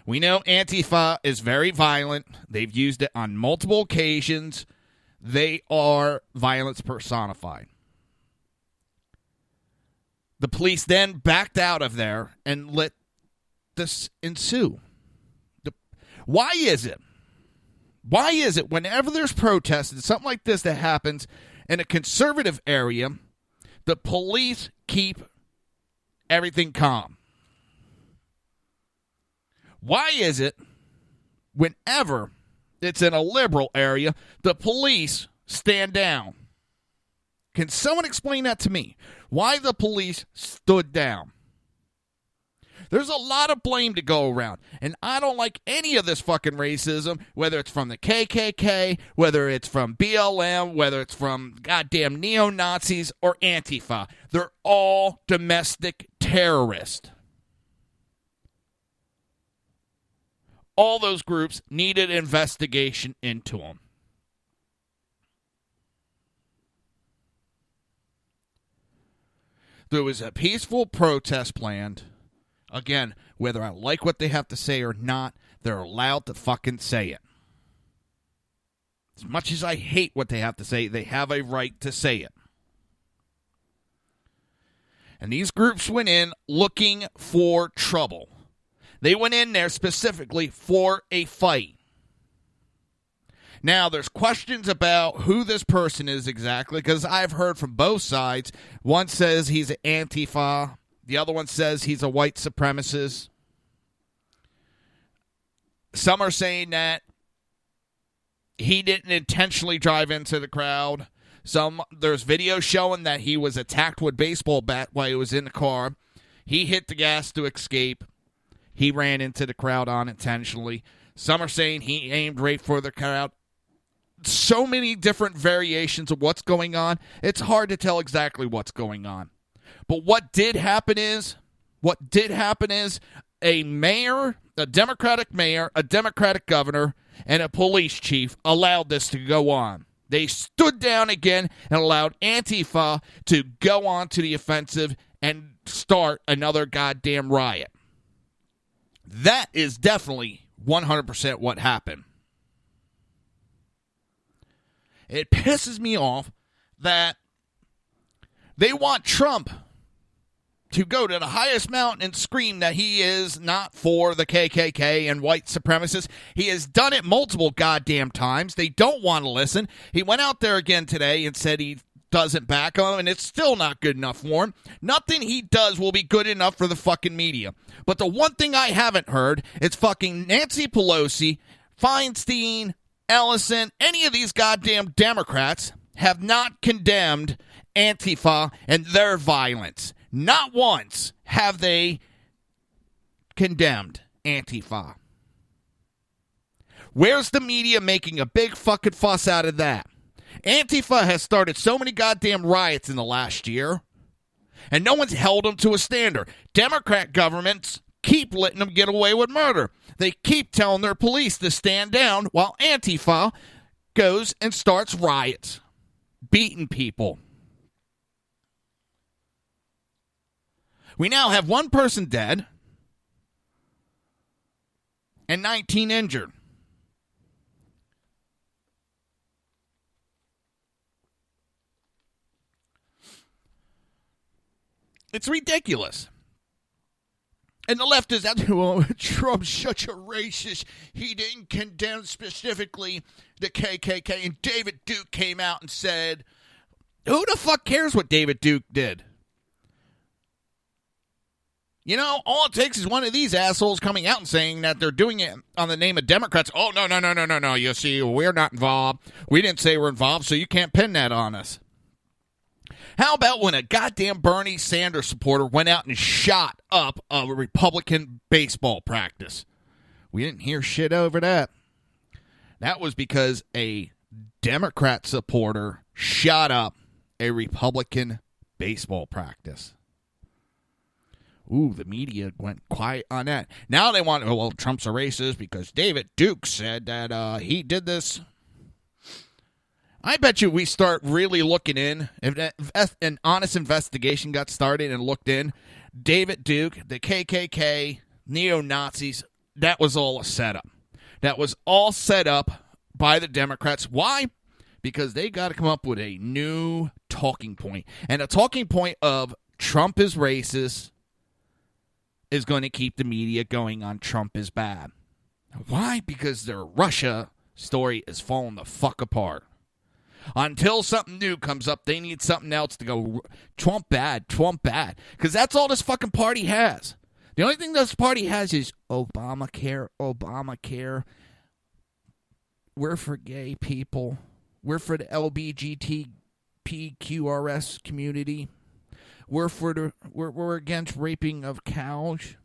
We know Antifa is very violent. They've used it on multiple occasions. They are violence personified. The police then backed out of there and let this ensue. Why is it? Why is it whenever there's protests and something like this that happens in a conservative area, the police keep everything calm? Why is it whenever it's in a liberal area, the police stand down? Can someone explain that to me? Why the police stood down? There's a lot of blame to go around, and I don't like any of this fucking racism, whether it's from the KKK, whether it's from BLM, whether it's from goddamn neo-Nazis or Antifa. They're all domestic terrorists. All those groups needed investigation into them. There was a peaceful protest planned. Again, whether I like what they have to say or not, they're allowed to fucking say it. As much as I hate what they have to say, they have a right to say it. And these groups went in looking for trouble. They went in there specifically for a fight. Now, there's questions about who this person is exactly, because I've heard from both sides. One says he's an Antifa. The other one says he's a white supremacist. Some are saying that he didn't intentionally drive into the crowd. There's video showing that he was attacked with a baseball bat while he was in the car. He hit the gas to escape. He ran into the crowd unintentionally. Some are saying he aimed right for the crowd. So many different variations of what's going on. It's hard to tell exactly what's going on. But what did happen is a mayor, a Democratic mayor, a Democratic governor, and a police chief allowed this to go on. They stood down again and allowed Antifa to go on to the offensive and start another goddamn riot. That is definitely 100% what happened. It pisses me off that they want Trump to go to the highest mountain and scream that he is not for the KKK and white supremacists. He has done it multiple goddamn times. They don't want to listen. He went out there again today and said he doesn't back him, and it's still not good enough for him. Nothing he does will be good enough for the fucking media. But the one thing I haven't heard is fucking Nancy Pelosi, Feinstein, Ellison, any of these goddamn Democrats have not condemned Antifa and their violence. Not once have they condemned Antifa. Where's the media making a big fucking fuss out of that? Antifa has started so many goddamn riots in the last year, and no one's held them to a standard. Democrat governments keep letting them get away with murder. They keep telling their police to stand down while Antifa goes and starts riots, beating people. We now have one person dead and 19 injured. It's ridiculous. And the left is out, well, Trump's such a racist. He didn't condemn specifically the KKK. And David Duke came out and said, who the fuck cares what David Duke did? You know, all it takes is one of these assholes coming out and saying that they're doing it on the name of Democrats. Oh, no. You see, we're not involved. We didn't say we're involved, so you can't pin that on us. How about when a goddamn Bernie Sanders supporter went out and shot up a Republican baseball practice? We didn't hear shit over that. That was because a Democrat supporter shot up a Republican baseball practice. Ooh, the media went quiet on that. Now they want, well, Trump's a racist because David Duke said that he did this. I bet you we start really looking in. If an honest investigation got started and looked in, David Duke, the KKK, neo-Nazis, that was all a setup. That was all set up by the Democrats. Why? Because they got to come up with a new talking point. And a talking point of Trump is racist is going to keep the media going on Trump is bad. Why? Because their Russia story is falling the fuck apart. Until something new comes up, they need something else to go, Trump bad, Trump bad. Because that's all this fucking party has. The only thing this party has is Obamacare, Obamacare. We're for gay people. We're for the LGBTQRS community. We're against raping of cows.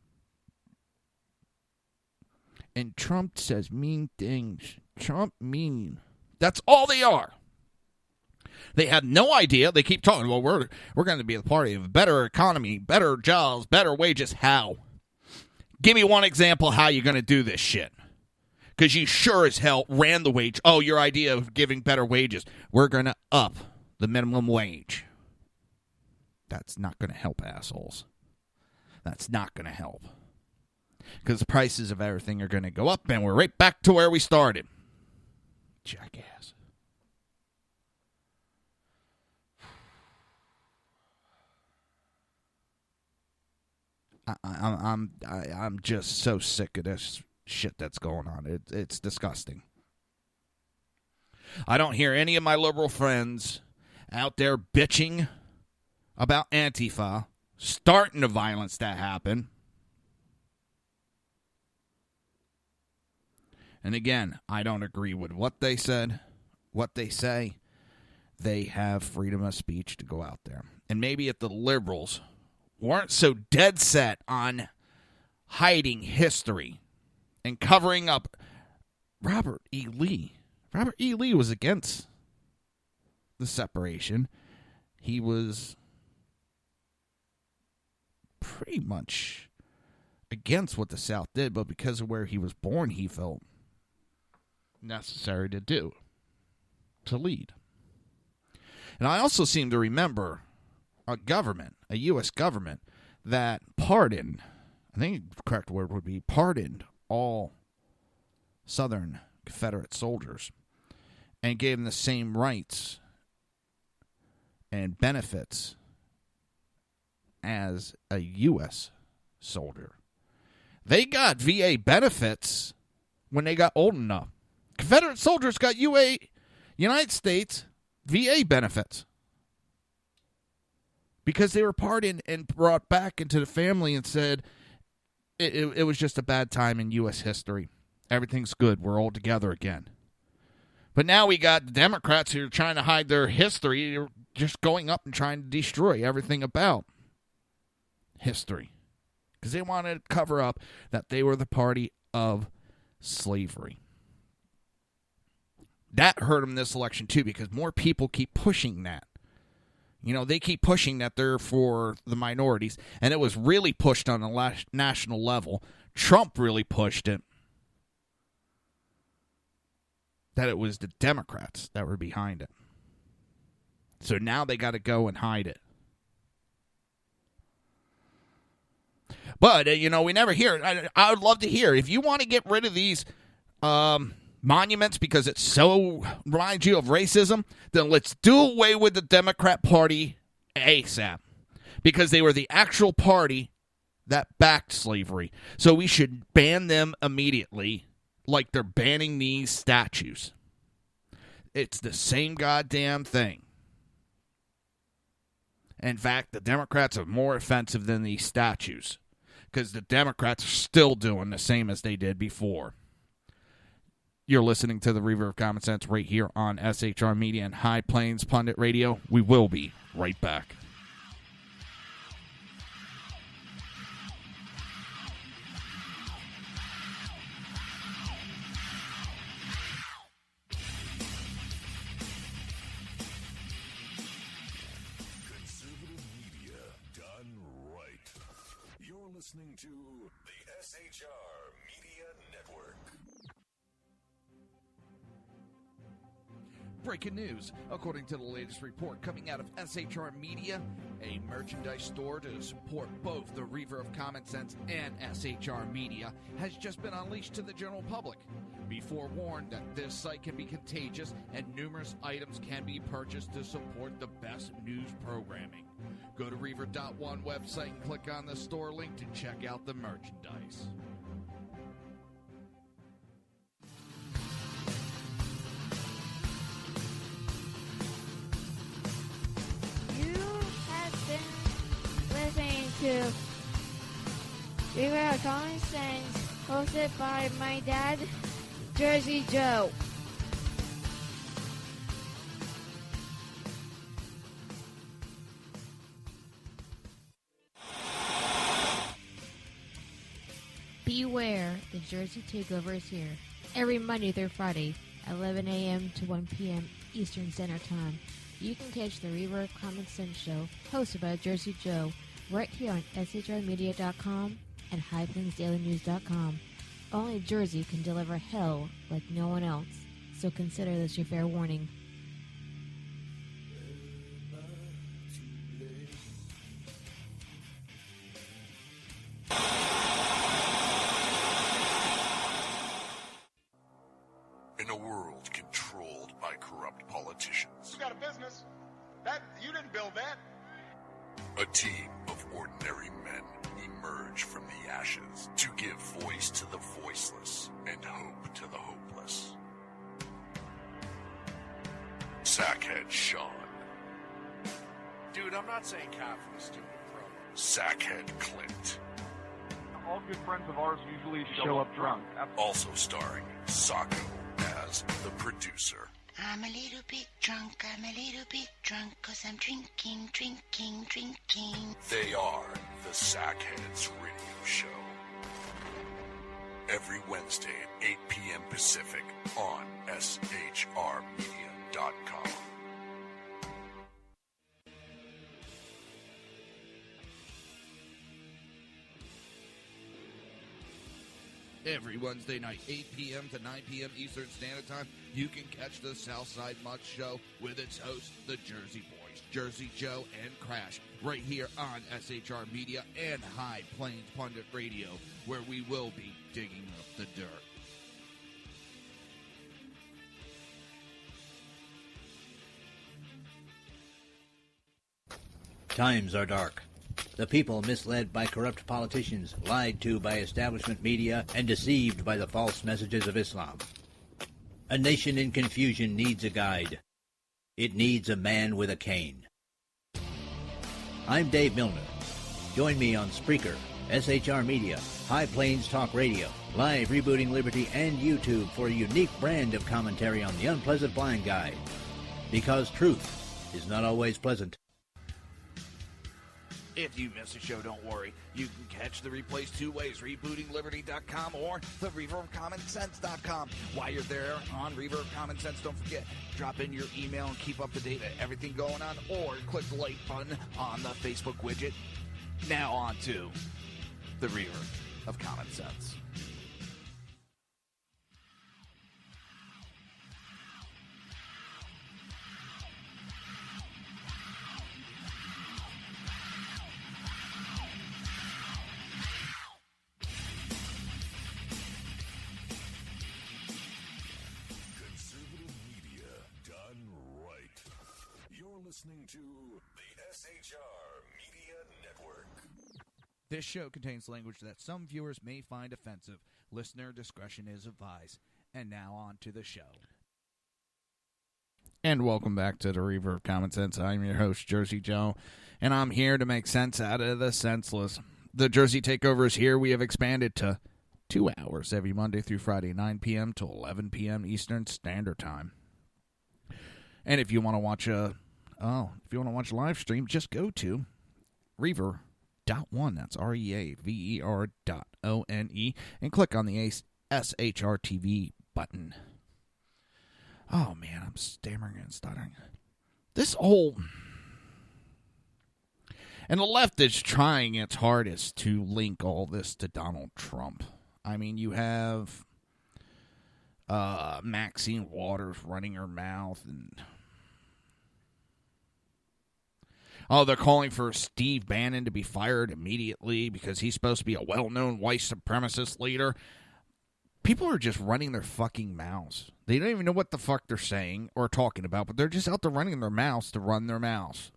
And Trump says mean things. Trump mean. That's all they are. They had no idea. They keep talking, well, we're going to be the party of a better economy, better jobs, better wages. How? Give me one example how you're going to do this shit. Because you sure as hell ran the wage. Oh, your idea of giving better wages. We're going to up the minimum wage. That's not going to help, assholes. That's not going to help. Because the prices of everything are going to go up, and we're right back to where we started. Jackass. I'm just so sick of this shit that's going on. It's disgusting. I don't hear any of my liberal friends out there bitching about Antifa, starting the violence that happened. And again, I don't agree with what they said, what they say. They have freedom of speech to go out there. And maybe if the liberals weren't so dead set on hiding history and covering up Robert E. Lee. Robert E. Lee was against the separation. He was pretty much against what the South did, but because of where he was born, he felt necessary to lead. And I also seem to remember a government, a U.S. government, that pardoned, I think the correct word would be pardoned all Southern Confederate soldiers and gave them the same rights and benefits as a U.S. soldier. They got VA benefits when they got old enough. Confederate soldiers got United States VA benefits because they were pardoned and brought back into the family and said it was just a bad time in U.S. history. Everything's good. We're all together again. But now we got the Democrats who are trying to hide their history. They're just going up and trying to destroy everything about history because they wanted to cover up that they were the party of slavery. That hurt them this election, too, because more people keep pushing that. You know, they keep pushing that they're for the minorities, and it was really pushed on a national level. Trump really pushed it, that it was the Democrats that were behind it. So now they got to go and hide it. But, we never hear it. I would love to hear. If you want to get rid of these monuments because it so reminds you of racism, then let's do away with the Democrat Party ASAP. Because they were the actual party that backed slavery. So we should ban them immediately like they're banning these statues. It's the same goddamn thing. In fact, the Democrats are more offensive than these statues because the Democrats are still doing the same as they did before. You're listening to the Reaver of Common Sense right here on SHR Media and High Plains Pundit Radio. We will be right back. Listening to the SHR Media Network. Breaking news. According to the latest report coming out of SHR Media, a merchandise store to support both the Reaver of Common Sense and SHR Media has just been unleashed to the general public. Be forewarned that this site can be contagious and numerous items can be purchased to support the best news programming. Go to Reaver.one website and click on the store link to check out the merchandise. Listening to Reaver of Common Sense, hosted by my dad, Jersey Joe. Beware, the Jersey Takeover is here. Every Monday through Friday, 11 a.m. to 1 p.m. Eastern Standard Time. You can catch the Reaver of Common Sense show, hosted by Jersey Joe, right here on shrmedia.com and highplainsdailynews.com. Only Jersey can deliver hell like no one else, so consider this your fair warning. In a world controlled by corrupt politicians, You got a business. That you didn't build that. a team of ordinary men emerge from the ashes to give voice to the voiceless and hope to the hopeless. Sackhead Sean, Dude, I'm not saying Catholic, stupid pro. Sackhead Clint, All good friends of ours usually show up drunk. also starring Sacco as the producer. I'm a little bit drunk, I'm a little bit drunk, 'cause I'm drinking, drinking, drinking. They are the Sackheads Radio Show. Every Wednesday at 8 p.m. Pacific on shrmedia.com. Every Wednesday night, 8 p.m. to 9 p.m. Eastern Standard Time, you can catch the Southside Mutt Show with its hosts, the Jersey Boys, Jersey Joe and Crash, right here on SHR Media and High Plains Pundit Radio, where we will be digging up the dirt. Times are dark. The people misled by corrupt politicians, lied to by establishment media, and deceived by the false messages of Islam. A nation in confusion needs a guide. It needs a man with a cane. I'm Dave Milner. Join me on Spreaker, SHR Media, High Plains Talk Radio, Live Rebooting Liberty, and YouTube for a unique brand of commentary on the unpleasant blind guide. Because truth is not always pleasant. If you miss a show, don't worry. You can catch the replays two ways, rebootingliberty.com or the reaverofcommonsense.com. While you're there on Reaver of Common Sense, don't forget, drop in your email and keep up to date with everything going on, or click the like button on the Facebook widget. Now on to the Reaver of Common Sense. Listening to the SHR Media Network. This show contains language that some viewers may find offensive. Listener discretion is advised. And now on to the show. And welcome back to the Reaver of Common Sense. I'm your host, Jersey Joe, and I'm here to make sense out of the senseless. The Jersey Takeover is here. We have expanded to 2 hours every Monday through Friday, 9 p.m. to 11 p.m. Eastern Standard Time. And if you want to watch a live stream, just go to Reaver.one. That's REAVER.ONE, and click on the SHR TV button. Oh man, I'm stammering and stuttering. And the left is trying its hardest to link all this to Donald Trump. I mean, you have Maxine Waters running her mouth. And they're calling for Steve Bannon to be fired immediately because he's supposed to be a well-known white supremacist leader. People are just running their fucking mouths. They don't even know what the fuck they're saying or talking about, but they're just out there running their mouths to run their mouths.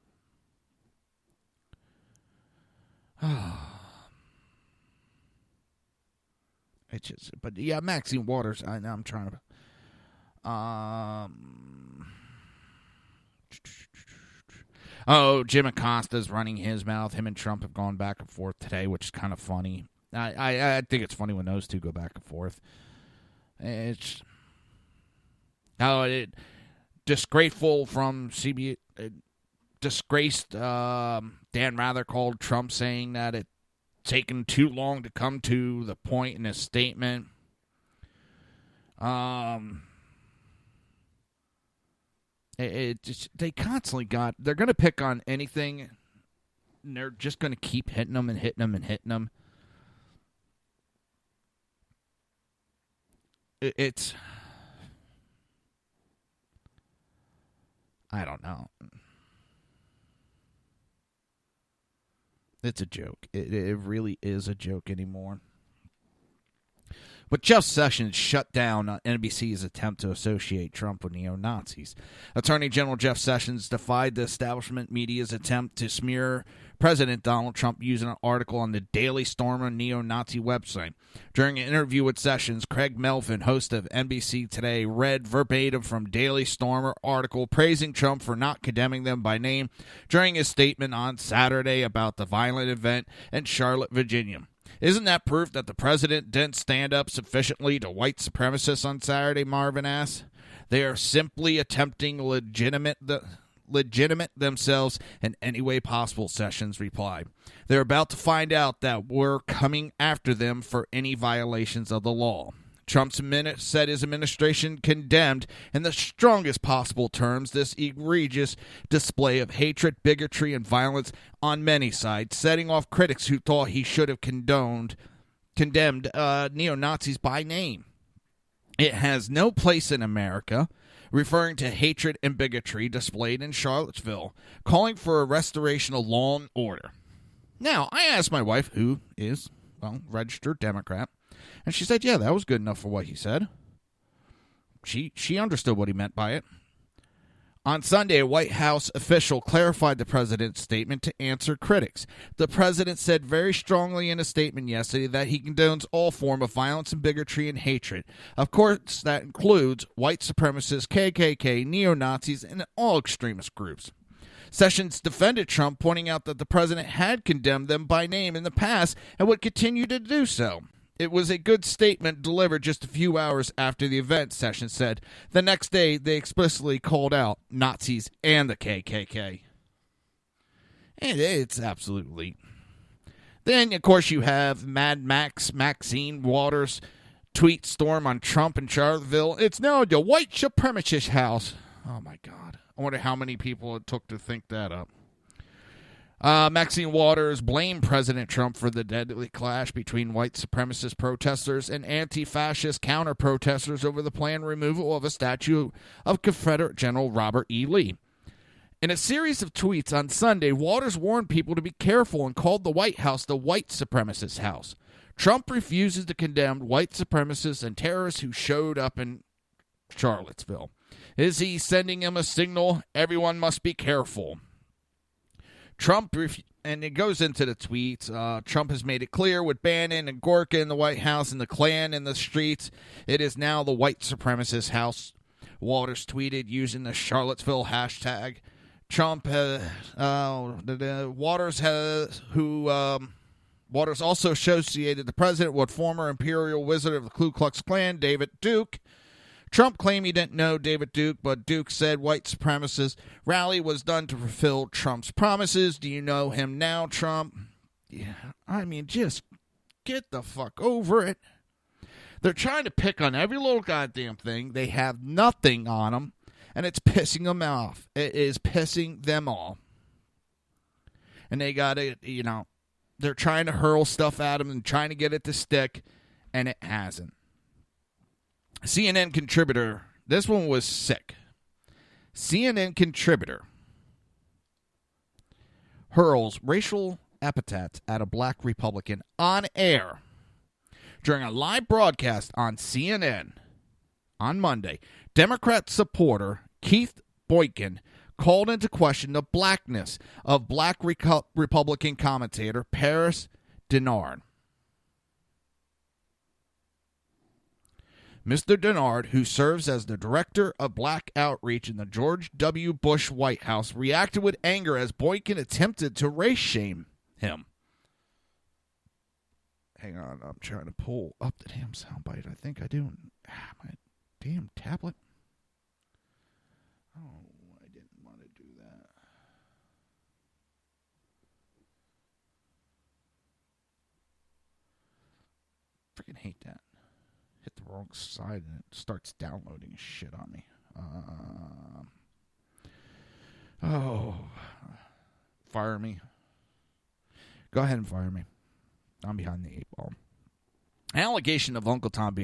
It's just, but yeah, Maxine Waters. I'm trying to. Jim Acosta's running his mouth. Him and Trump have gone back and forth today, which is kind of funny. I think it's funny when those two go back and forth. It's disgraceful from CB. Disgraced Dan Rather called Trump, saying that it's taken too long to come to the point in his statement. They constantly they're going to pick on anything, and they're just going to keep hitting them and hitting them and hitting them. It's, I don't know. It's a joke. It really is a joke anymore. But Jeff Sessions shut down NBC's attempt to associate Trump with neo-Nazis. Attorney General Jeff Sessions defied the establishment media's attempt to smear President Donald Trump using an article on the Daily Stormer neo-Nazi website. During an interview with Sessions, Craig Melvin, host of NBC Today, read verbatim from Daily Stormer article praising Trump for not condemning them by name during his statement on Saturday about the violent event in Charlotte, Virginia. Isn't that proof that the president didn't stand up sufficiently to white supremacists on Saturday, Marvin asked. They are simply attempting legitimate themselves in any way possible, Sessions replied. They're about to find out that we're coming after them for any violations of the law. Trump said his administration condemned in the strongest possible terms this egregious display of hatred, bigotry, and violence on many sides, setting off critics who thought he should have condemned neo-Nazis by name. It has no place in America, referring to hatred and bigotry displayed in Charlottesville, calling for a restoration of law and order. Now, I asked my wife, who is, registered Democrat, and she said, yeah, that was good enough for what he said. She understood what he meant by it. On Sunday, a White House official clarified the president's statement to answer critics. The president said very strongly in a statement yesterday that he condones all form of violence and bigotry and hatred. Of course, that includes white supremacists, KKK, neo-Nazis, and all extremist groups. Sessions defended Trump, pointing out that the president had condemned them by name in the past and would continue to do so. It was a good statement delivered just a few hours after the event, Sessions said. The next day, they explicitly called out Nazis and the KKK. And it's absolutely. Then, of course, you have Mad Max, Maxine Waters, tweet storm on Trump and Charlottesville. It's now the white supremacist house. Oh, my God. I wonder how many people it took to think that up. Maxine Waters blamed President Trump for the deadly clash between white supremacist protesters and anti-fascist counter-protesters over the planned removal of a statue of Confederate General Robert E. Lee. In a series of tweets on Sunday, Waters warned people to be careful and called the White House the white supremacist house. Trump refuses to condemn white supremacists and terrorists who showed up in Charlottesville. Is he sending him a signal? Everyone must be careful. Trump, and it goes into the tweets, Trump has made it clear with Bannon and Gorka in the White House and the Klan in the streets, it is now the white supremacist house. Waters tweeted using the Charlottesville hashtag. Waters also associated the president with former Imperial Wizard of the Ku Klux Klan, David Duke. Trump claimed he didn't know David Duke, but Duke said white supremacist rally was done to fulfill Trump's promises. Do you know him now, Trump? Yeah, I mean, just get the fuck over it. They're trying to pick on every little goddamn thing. They have nothing on them, and it's pissing them off. It is pissing them off. And they got to, they're trying to hurl stuff at him and trying to get it to stick, and it hasn't. CNN contributor, this one was sick. CNN contributor hurls racial epithets at a black Republican on air during a live broadcast on CNN on Monday. Democrat supporter Keith Boykin called into question the blackness of black Republican commentator Paris Denard. Mr. Denard, who serves as the director of black outreach in the George W. Bush White House, reacted with anger as Boykin attempted to race shame him. Hang on, I'm trying to pull up the damn soundbite. I think I do. My damn tablet. Oh, I didn't want to do that. Freaking hate that. Hit the wrong side and it starts downloading shit on me. Fire me. Go ahead and fire me. I'm behind the 8 ball. Allegation of Uncle Tom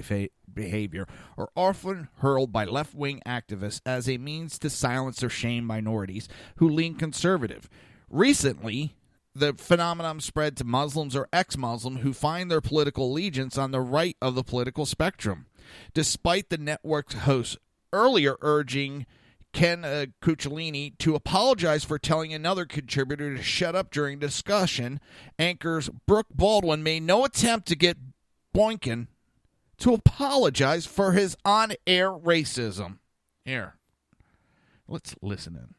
behavior are often hurled by left-wing activists as a means to silence or shame minorities who lean conservative. Recently, the phenomenon spread to Muslims or ex-Muslim who find their political allegiance on the right of the political spectrum. Despite the network's host earlier urging Ken Cucciolini to apologize for telling another contributor to shut up during discussion, anchors Brooke Baldwin made no attempt to get Boykin to apologize for his on-air racism. Here, let's listen in.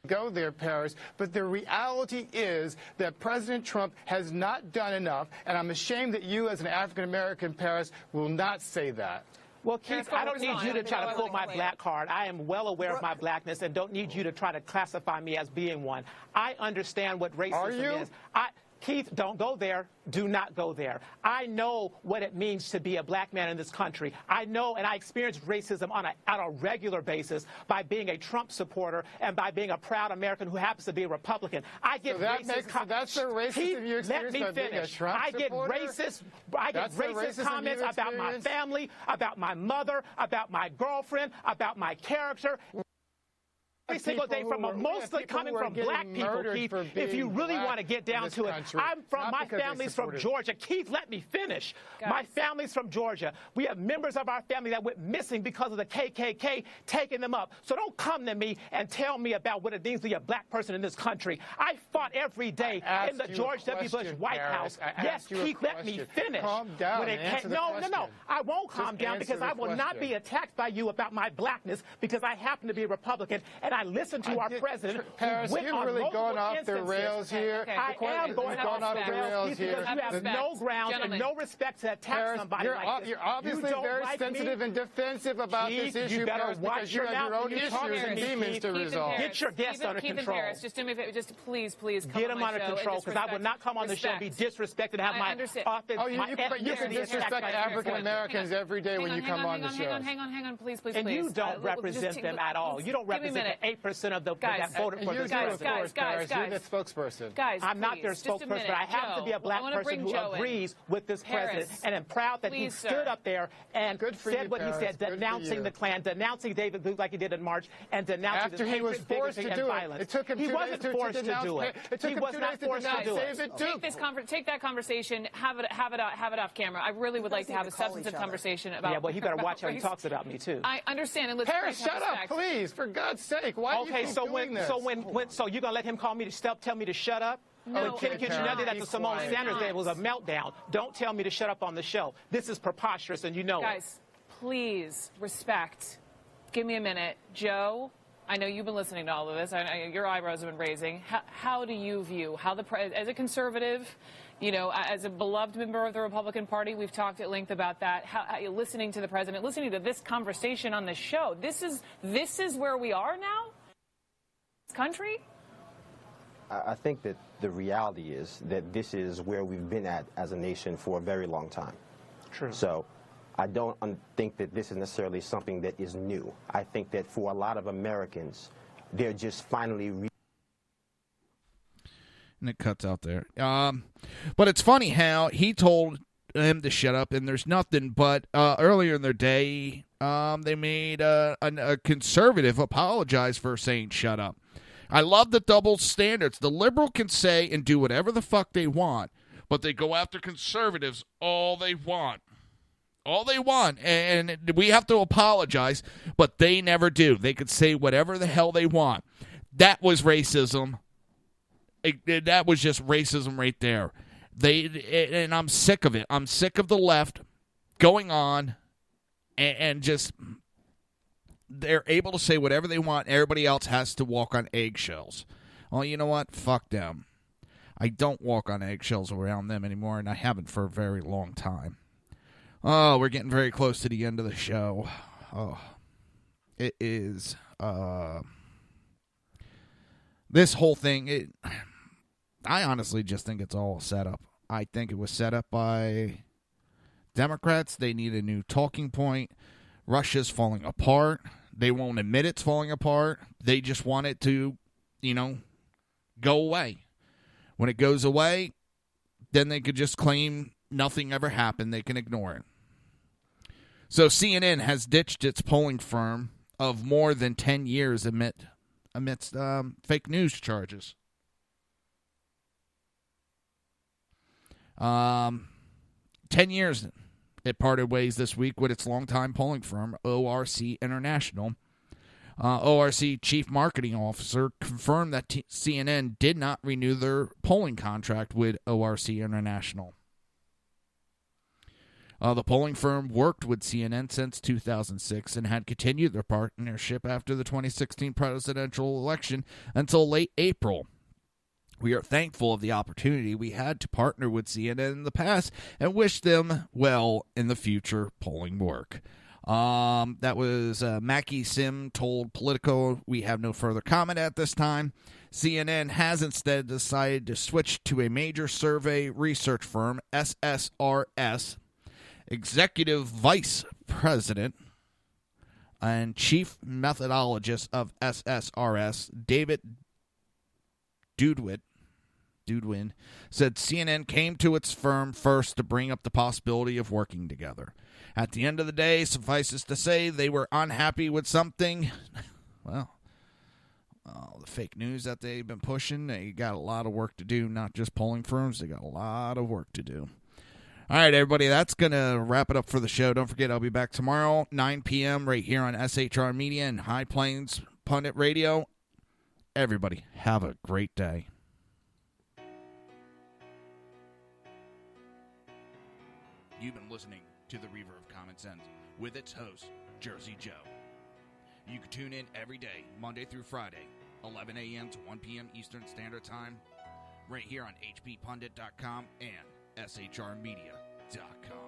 Go there, Paris, but the reality is that President Trump has not done enough, and I'm ashamed that you, as an African-American, Paris, will not say that. Well, Keith, I don't need you to try to pull my black card. I am well aware of my blackness and don't need you to try to classify me as being one. I understand what racism is. Keith, don't go there. Do not go there. I know what it means to be a black man in this country. I know, and I experience racism on a regular basis by being a Trump supporter and by being a proud American who happens to be a Republican. I get racist. That's the racism you experience by being a Trump supporter? I get racist comments about my family, about my mother, about my girlfriend, about my character. Every single day mostly coming from black people, Keith. If you really want to get down to it, my family's from Georgia. Keith, let me finish. My family's from Georgia. We have members of our family that went missing because of the KKK taking them up. So don't come to me and tell me about what it means to be a black person in this country. I fought every day in the George W. Bush White House. Yes, Keith, let me finish. Calm down. No. I won't calm down because I will not be attacked by you about my blackness because I happen to be a Republican and I listen to our president. Paris, you've really gone off the rails here. I am going off the rails here because you have no grounds and no respect to attack somebody like this. You're obviously very sensitive and defensive about this issue, Paris, because you have your own issues and demons to resolve. Get your guests under control. Just do me a favor. Just please get them under control because I will not come on the show and be disrespected and have my office. Oh, you can disrespect African Americans every day when you come on the show. Hang on, please. And you don't represent them at all. You don't represent the 8% of the that voted for this president. Guys, you're the spokesperson. Guys, I'm not their spokesperson, but I happen to be a black person who agrees with this president, and I'm proud that he stood up there and said what he said, denouncing the Klan, denouncing David Duke like he did in March, and denouncing the hatred, bigotry, and violence. It took him he wasn't forced to do it. He was not forced to do it. Take that conversation, have it off camera. I really would like to have a substantive conversation about. Yeah, well, he better watch how he talks about me too. I understand. And let's Paris, shut up, please, for God's sake. Why are you doing this? So you're gonna let him call me to tell me to shut up? No. Kenny Kitchener did that to Simone Sanders. It was a meltdown. Don't tell me to shut up on the show. This is preposterous, and you know it. Guys, please respect. Give me a minute, Joe. I know you've been listening to all of this. Your eyebrows have been raising. How do you view as a conservative? You know, as a beloved member of the Republican Party, we've talked at length about that. How listening to the president, listening to this conversation on this show. This is where we are now. This country. I think that the reality is that this is where we've been at as a nation for a very long time. True. So I don't think that this is necessarily something that is new. I think that for a lot of Americans, they're just finally and it cuts out there. But it's funny how he told him to shut up, and there's nothing. But earlier in their day, they made a conservative apologize for saying shut up. I love the double standards. The liberal can say and do whatever the fuck they want, but they go after conservatives all they want. All they want, and we have to apologize, but they never do. They could say whatever the hell they want. That was racism. That was just racism right there. And I'm sick of it. I'm sick of the left going on and just they're able to say whatever they want. Everybody else has to walk on eggshells. Well, you know what? Fuck them. I don't walk on eggshells around them anymore, and I haven't for a very long time. Oh, we're getting very close to the end of the show. Oh, it is. This whole thing, I honestly just think it's all set up. I think it was set up by Democrats. They need a new talking point. Russia's falling apart. They won't admit it's falling apart. They just want it to, go away. When it goes away, then they could just claim nothing ever happened. They can ignore it. So CNN has ditched its polling firm of more than 10 years amidst fake news charges. 10 years it parted ways this week with its longtime polling firm, ORC International. ORC Chief Marketing Officer confirmed that CNN did not renew their polling contract with ORC International. The polling firm worked with CNN since 2006 and had continued their partnership after the 2016 presidential election until late April. We are thankful of the opportunity we had to partner with CNN in the past and wish them well in the future polling work. That was Mackie Sim told Politico, we have no further comment at this time. CNN has instead decided to switch to a major survey research firm, SSRS. Executive Vice President and Chief Methodologist of SSRS, David Dudwin, said CNN came to its firm first to bring up the possibility of working together. At the end of the day, suffices to say they were unhappy with something. Well, the fake news that they've been pushing, they got a lot of work to do, not just polling firms. They got a lot of work to do. All right, everybody, that's going to wrap it up for the show. Don't forget, I'll be back tomorrow, 9 p.m., right here on SHR Media and High Plains Pundit Radio. Everybody, have a great day. You've been listening to the Reaver of Common Sense with its host, Jersey Joe. You can tune in every day, Monday through Friday, 11 a.m. to 1 p.m. Eastern Standard Time, right here on hppundit.com and shrmedia.com.